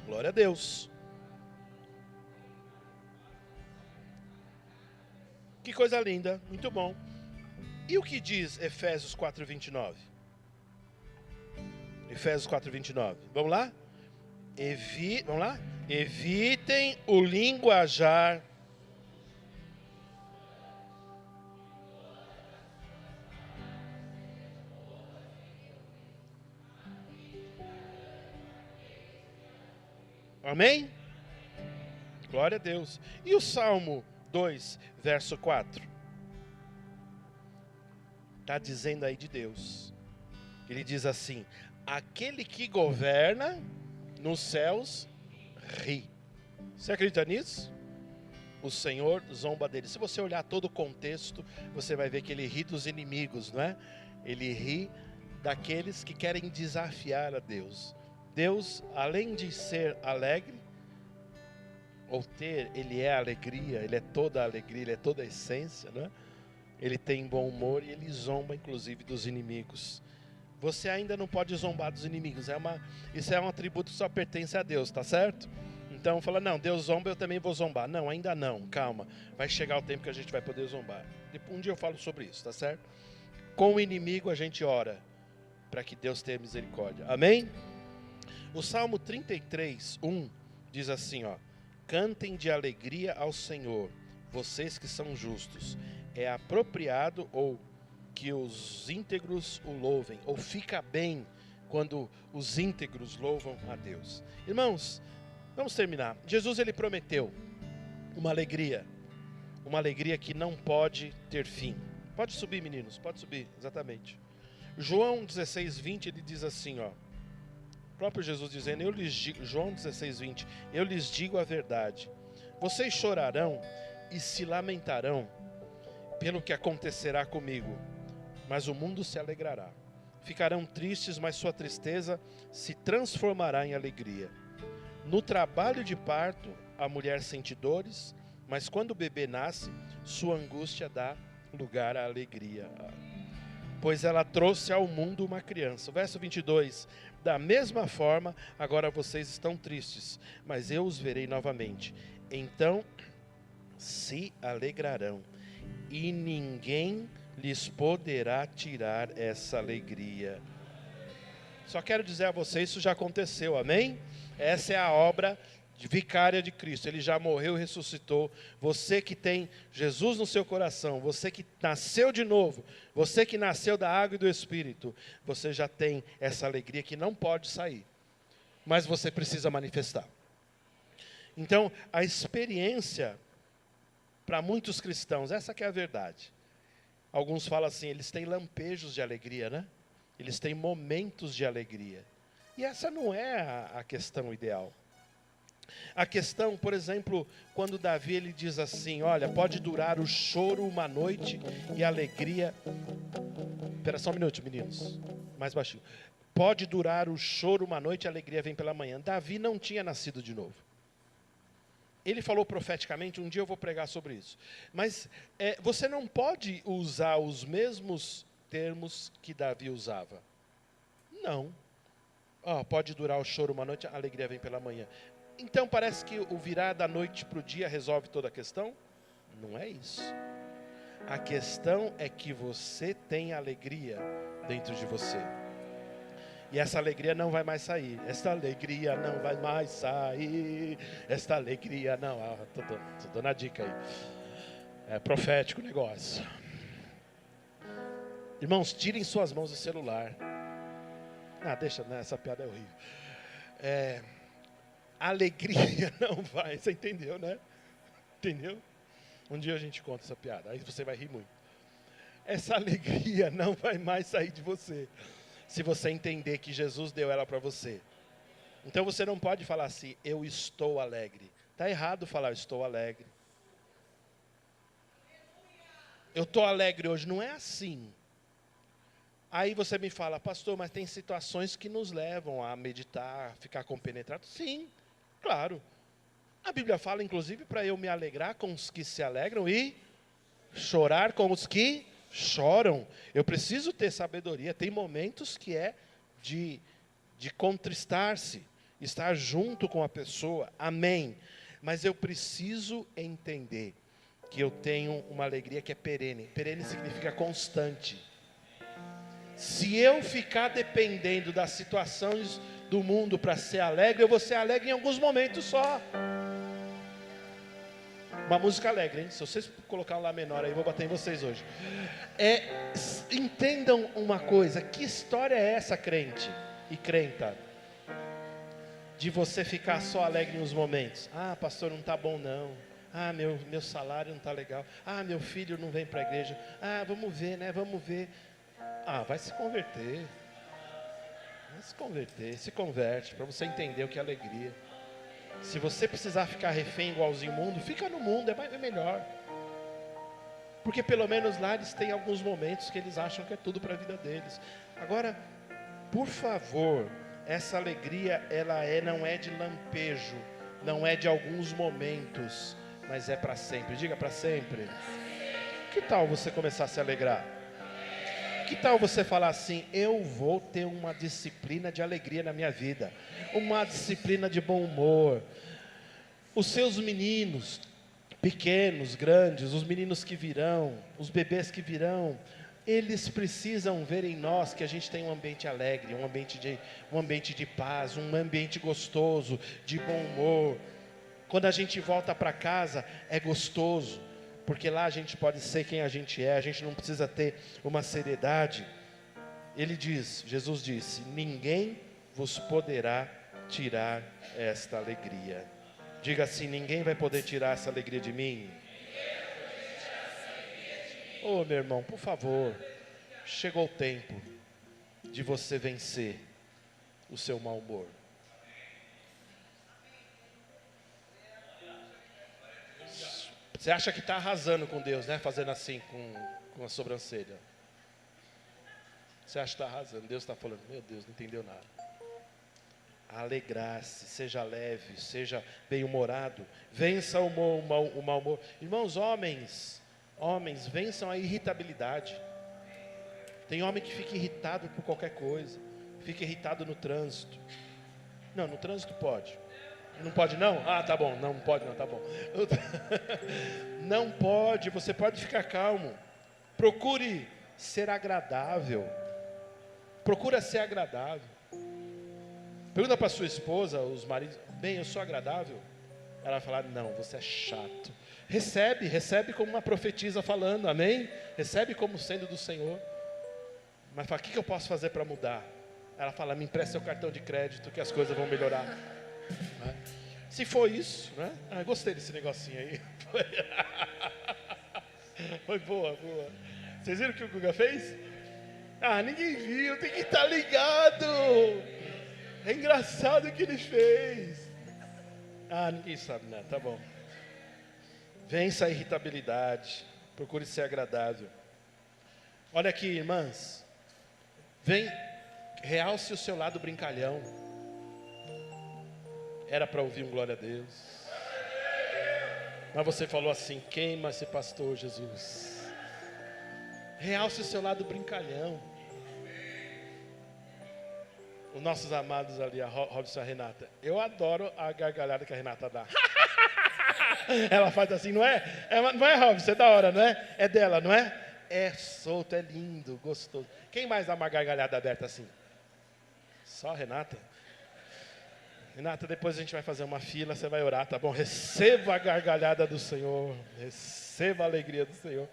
Glória a Deus. Que coisa linda, muito bom. E o que diz Efésios 4:29? Efésios 4:29. Vamos lá? Vamos lá? Evitem o linguajar. Amém? Glória a Deus. E o Salmo 2, verso 4. Está dizendo aí de Deus. Ele diz assim: aquele que governa nos céus ri. Você acredita nisso? O Senhor zomba dele. Se você olhar todo o contexto, você vai ver que ele ri dos inimigos, não é? Ele ri daqueles que querem desafiar a Deus. Deus, além de ser alegre, ele é alegria, ele é toda a alegria, ele é toda a essência, né? Ele tem bom humor e ele zomba inclusive dos inimigos. Você ainda não pode zombar dos inimigos, isso é um atributo que só pertence a Deus, tá certo? Então fala, não, Deus zomba, eu também vou zombar. Não, ainda não, calma, vai chegar o tempo que a gente vai poder zombar. Um dia eu falo sobre isso, tá certo? Com o inimigo a gente ora, para que Deus tenha misericórdia, amém? O Salmo 33, 1 diz assim, ó: cantem de alegria ao Senhor, vocês que são justos. É apropriado ou que os íntegros o louvem, ou fica bem quando os íntegros louvam a Deus. Irmãos, vamos terminar. Jesus, ele prometeu uma alegria que não pode ter fim. Pode subir, meninos, pode subir, exatamente. João 16:20, ele diz assim, ó, o próprio Jesus dizendo, João 16:20, eu lhes digo a verdade, vocês chorarão e se lamentarão pelo que acontecerá comigo, mas o mundo se alegrará. Ficarão tristes, mas sua tristeza se transformará em alegria. No trabalho de parto, a mulher sente dores, mas quando o bebê nasce, sua angústia dá lugar à alegria. Pois ela trouxe ao mundo uma criança. Verso 22. Da mesma forma, agora vocês estão tristes, mas eu os verei novamente. Então se alegrarão, e ninguém lhes poderá tirar essa alegria. Só quero dizer a vocês, isso já aconteceu, amém? Essa é a obra vicária de Cristo, ele já morreu e ressuscitou. Você que tem Jesus no seu coração, você que nasceu de novo, você que nasceu da água e do Espírito, você já tem essa alegria que não pode sair, mas você precisa manifestar. Então, a experiência, para muitos cristãos, essa que é a verdade. Alguns falam assim, eles têm lampejos de alegria, né? Eles têm momentos de alegria. E essa não é a questão ideal. A questão, por exemplo, quando Davi ele diz assim, olha, pode durar o choro uma noite e a alegria... Espera só um minuto, meninos, mais baixinho. Pode durar o choro uma noite e a alegria vem pela manhã. Davi não tinha nascido de novo. Ele falou profeticamente, um dia eu vou pregar sobre isso. Mas você não pode usar os mesmos termos que Davi usava. Não. Pode durar o choro uma noite, a alegria vem pela manhã. Então parece que o virar da noite para o dia resolve toda a questão? Não é isso. A questão é que você tem alegria dentro de você. E essa alegria não vai mais sair. Esta alegria não vai mais sair. Esta alegria não... Tô dando a dica aí. É profético o negócio. Irmãos, tirem suas mãos do celular. Deixa, né? Essa piada é horrível. Alegria não vai... Você entendeu, né? Entendeu? Um dia a gente conta essa piada. Aí você vai rir muito. Essa alegria não vai mais sair de você. Se você entender que Jesus deu ela para você. Então você não pode falar assim, eu estou alegre. Está errado falar, eu estou alegre. Eu estou alegre hoje, não é assim. Aí você me fala, pastor, mas tem situações que nos levam a meditar, ficar compenetrado. Sim, claro. A Bíblia fala, inclusive, para eu me alegrar com os que se alegram e chorar com os que choram. Eu preciso ter sabedoria. Tem momentos que é de contristar-se, estar junto com a pessoa. Amém. Mas eu preciso entender que eu tenho uma alegria que é perene. Perene significa constante. Se eu ficar dependendo das situações do mundo para ser alegre, eu vou ser alegre em alguns momentos só. Uma música alegre, hein? Se vocês colocar um Lá menor aí, eu vou bater em vocês hoje. Entendam uma coisa, que história é essa, crente e crenta? De você ficar só alegre nos momentos. Pastor, não está bom não. Meu salário não está legal. Meu filho não vem para a igreja. Vamos ver, né? Vamos ver. Vai se converter. Vai se converter, se converte, para você entender o que é alegria. Se você precisar ficar refém igualzinho ao mundo, fica no mundo, é melhor. Porque pelo menos lá eles têm alguns momentos que eles acham que é tudo para a vida deles. Agora, por favor, essa alegria, não é de lampejo, não é de alguns momentos, mas é para sempre. Diga para sempre. Que tal você começar a se alegrar? Que tal você falar assim, eu vou ter uma disciplina de alegria na minha vida, uma disciplina de bom humor. Os seus meninos, pequenos, grandes, os meninos que virão, os bebês que virão, eles precisam ver em nós que a gente tem um ambiente alegre, um ambiente de paz, um ambiente gostoso, de bom humor. Quando a gente volta para casa, é gostoso. Porque lá a gente pode ser quem a gente não precisa ter uma seriedade. Jesus disse, ninguém vos poderá tirar esta alegria. Diga assim, ninguém vai poder tirar essa alegria de mim. Meu irmão, por favor, chegou o tempo de você vencer o seu mau humor. Você acha que está arrasando com Deus, né? Fazendo assim com a sobrancelha. Você acha que está arrasando. Deus está falando, meu Deus, não entendeu nada. Alegrar-se, seja leve, seja bem-humorado. Vença o mau humor. Irmãos, homens, vençam a irritabilidade. Tem homem que fica irritado por qualquer coisa. Fica irritado no trânsito. Não, no trânsito pode. Não pode não? Tá bom, não pode não, tá bom. Não pode, você pode ficar calmo. Procure ser agradável. Procura ser agradável. Pergunta para sua esposa, os maridos, bem, eu sou agradável? Ela vai falar, não, você é chato. Recebe como uma profetisa falando, amém? Recebe como sendo do Senhor. Mas fala, o que eu posso fazer para mudar? Ela fala, me empresta seu cartão de crédito que as coisas vão melhorar. Se for isso, né? Gostei desse negocinho aí. Foi boa. Vocês viram o que o Guga fez? Ninguém viu, tem que estar ligado. É engraçado o que ele fez. Ninguém sabe, né? Tá bom. Vença a irritabilidade. Procure ser agradável. Olha aqui, irmãs. Realce o seu lado brincalhão. Era para ouvir um glória a Deus. Mas você falou assim: queima esse pastor, Jesus. Realce o seu lado brincalhão. Os nossos amados ali, a Robson e a Renata. Eu adoro a gargalhada que a Renata dá. Ela faz assim, não é? Não é, Robson? É da hora, não é? É dela, não é? É solto, é lindo, gostoso. Quem mais dá uma gargalhada aberta assim? Só a Renata? Renata, depois a gente vai fazer uma fila, você vai orar, tá bom? Receba a gargalhada do Senhor. Receba a alegria do Senhor.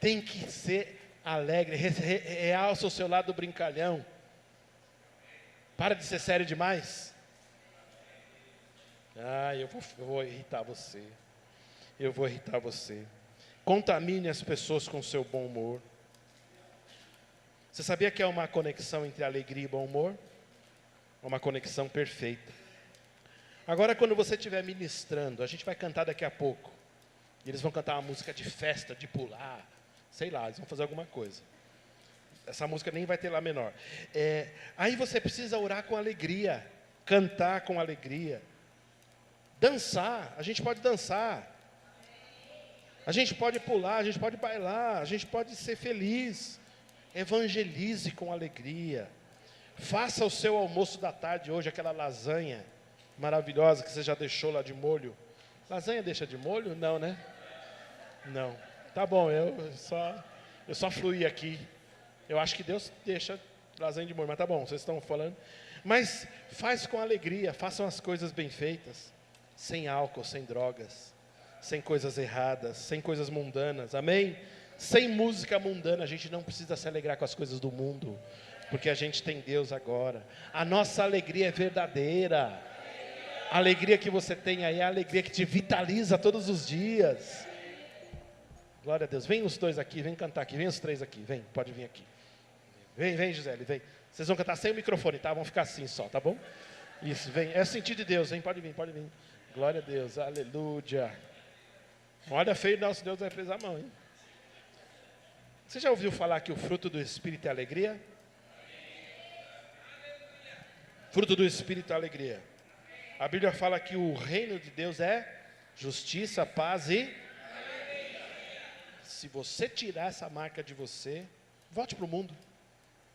Tem que ser alegre. Realça o seu lado brincalhão. Para de ser sério demais. Eu vou irritar você. Eu vou irritar você. Contamine as pessoas com seu bom humor. Você sabia que é uma conexão entre alegria e bom humor? Uma conexão perfeita. Agora, quando você estiver ministrando, a gente vai cantar daqui a pouco. E eles vão cantar uma música de festa, de pular. Sei lá, eles vão fazer alguma coisa. Essa música nem vai ter lá menor. Aí você precisa orar com alegria. Cantar com alegria. Dançar. A gente pode dançar. A gente pode pular, a gente pode bailar. A gente pode ser feliz. Evangelize com alegria. Faça o seu almoço da tarde hoje, aquela lasanha maravilhosa que você já deixou lá de molho. Lasanha deixa de molho? Não, né? Não. Tá bom, eu só fluí aqui. Eu acho que Deus deixa lasanha de molho, mas tá bom, vocês estão falando. Mas faz com alegria, façam as coisas bem feitas. Sem álcool, sem drogas, sem coisas erradas, sem coisas mundanas, amém? Sem música mundana, a gente não precisa se alegrar com as coisas do mundo, porque a gente tem Deus agora. A nossa alegria é verdadeira. A alegria que você tem aí é a alegria que te vitaliza todos os dias. Glória a Deus. Vem os dois aqui, vem cantar aqui, vem os três aqui, vem, pode vir aqui. Vem, Gisele, vem. Vocês vão cantar sem o microfone, tá? Vão ficar assim só, tá bom? Isso, vem. É sentir de Deus, hein? Pode vir. Glória a Deus, aleluia. Olha, feio, nosso Deus vai pesar a mão, hein? Você já ouviu falar que o fruto do Espírito é alegria? Fruto do Espírito é alegria. A Bíblia fala que o reino de Deus é justiça, paz e alegria. Se você tirar essa marca de você, volte para o mundo.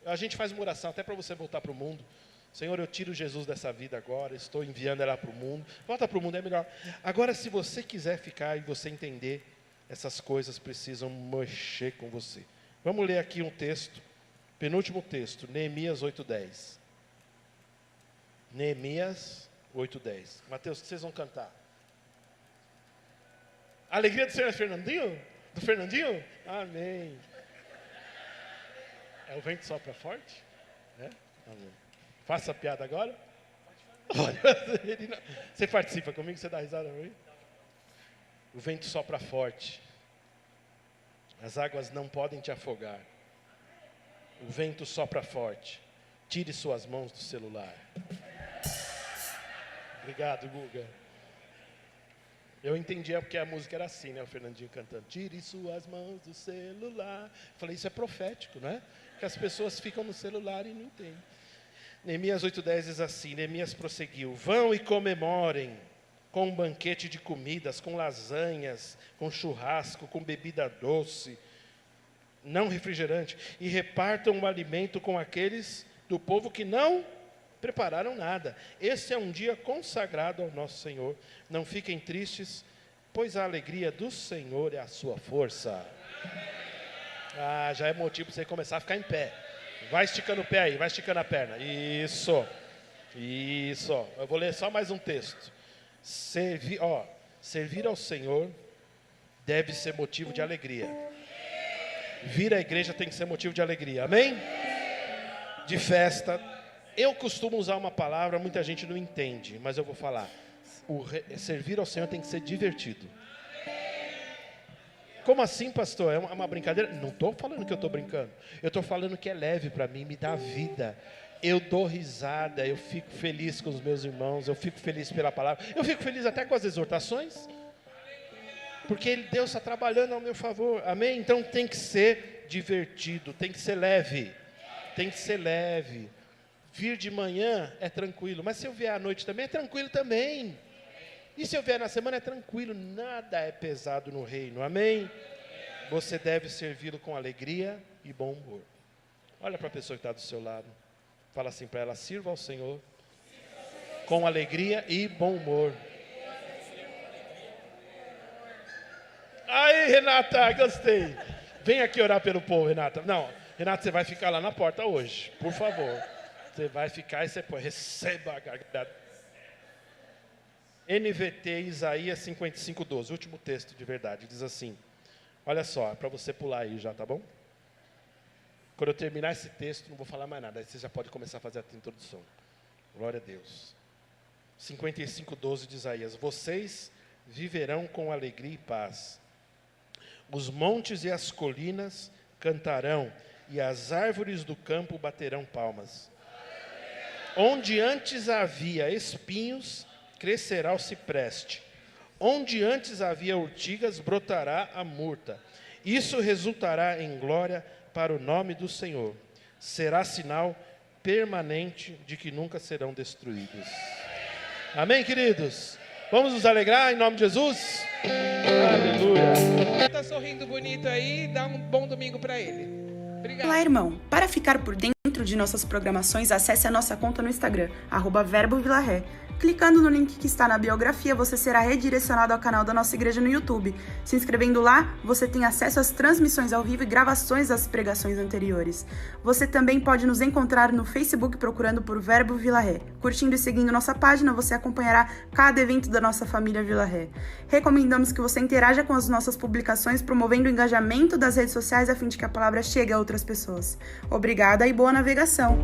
A gente faz uma oração até para você voltar para o mundo. Senhor, eu tiro Jesus dessa vida agora, estou enviando ela para o mundo. Volta para o mundo, é melhor. Agora, se você quiser ficar e você entender, essas coisas precisam mexer com você. Vamos ler aqui um texto, penúltimo texto, Neemias 8:10. Neemias 8:10. Mateus, o que vocês vão cantar? A alegria do Senhor é Fernandinho? Do Fernandinho? Amém. É o vento sopra forte? É? Amém. Faça a piada agora. Olha, você participa comigo? Você dá risada pra mim? O vento sopra forte. As águas não podem te afogar. O vento sopra forte. Tire suas mãos do celular. Obrigado, Guga. Eu entendi porque a música era assim, né? O Fernandinho cantando. Tire suas mãos do celular. Falei, isso é profético, não é? Que as pessoas ficam no celular e não entendem. Neemias 8:10 diz assim, Neemias prosseguiu, vão e comemorem com um banquete de comidas, com lasanhas, com churrasco, com bebida doce, não refrigerante, e repartam o alimento com aqueles do povo que não prepararam nada. Esse é um dia consagrado ao nosso Senhor. Não fiquem tristes, pois a alegria do Senhor é a sua força. Já é motivo para você começar a ficar em pé. Vai esticando o pé aí, vai esticando a perna. Isso. Eu vou ler só mais um texto. Servir ao Senhor deve ser motivo de alegria. Vir à igreja tem que ser motivo de alegria. Amém? De festa. Eu costumo usar uma palavra, muita gente não entende, mas eu vou falar. Servir ao Senhor tem que ser divertido. Como assim, pastor? É uma brincadeira? Não estou falando que eu estou brincando. Eu estou falando que é leve para mim, me dá vida. Eu dou risada, eu fico feliz com os meus irmãos, eu fico feliz pela palavra. Eu fico feliz até com as exortações. Porque Deus está trabalhando ao meu favor. Amém? Então tem que ser divertido, tem que ser leve. Tem que ser leve. Vir de manhã é tranquilo, mas se eu vier à noite também, é tranquilo também. E se eu vier na semana é tranquilo, nada é pesado no reino, amém? Você deve servi-lo com alegria e bom humor. Olha para a pessoa que está do seu lado. Fala assim para ela, sirva ao Senhor com alegria e bom humor. Aí, Renata, gostei. Vem aqui orar pelo povo, Renata. Não, Renata, você vai ficar lá na porta hoje, por favor. Você vai ficar e você põe, receba a gargalhada. NVT Isaías 55:12, último texto de verdade, diz assim, olha só, é para você pular aí já, tá bom? Quando eu terminar esse texto, não vou falar mais nada, aí você já pode começar a fazer a introdução. Glória a Deus. 55:12 de Isaías, vocês viverão com alegria e paz. Os montes e as colinas cantarão, e as árvores do campo baterão palmas. Onde antes havia espinhos, crescerá o cipreste. Onde antes havia urtigas, brotará a murta. Isso resultará em glória para o nome do Senhor. Será sinal permanente de que nunca serão destruídos. Amém, queridos? Vamos nos alegrar em nome de Jesus? Aleluia.
Está sorrindo bonito aí, dá um bom domingo para ele. Obrigado.
Olá, irmão. Para ficar por dentro de nossas programações, acesse a nossa conta no Instagram, @verbovilaré. Clicando no link que está na biografia, você será redirecionado ao canal da nossa igreja no YouTube. Se inscrevendo lá, você tem acesso às transmissões ao vivo e gravações das pregações anteriores. Você também pode nos encontrar no Facebook procurando por Verbo Vila Ré. Curtindo e seguindo nossa página, você acompanhará cada evento da nossa família Vila Ré. Recomendamos que você interaja com as nossas publicações, promovendo o engajamento das redes sociais a fim de que a palavra chegue a outras pessoas. Obrigada e boa navegação!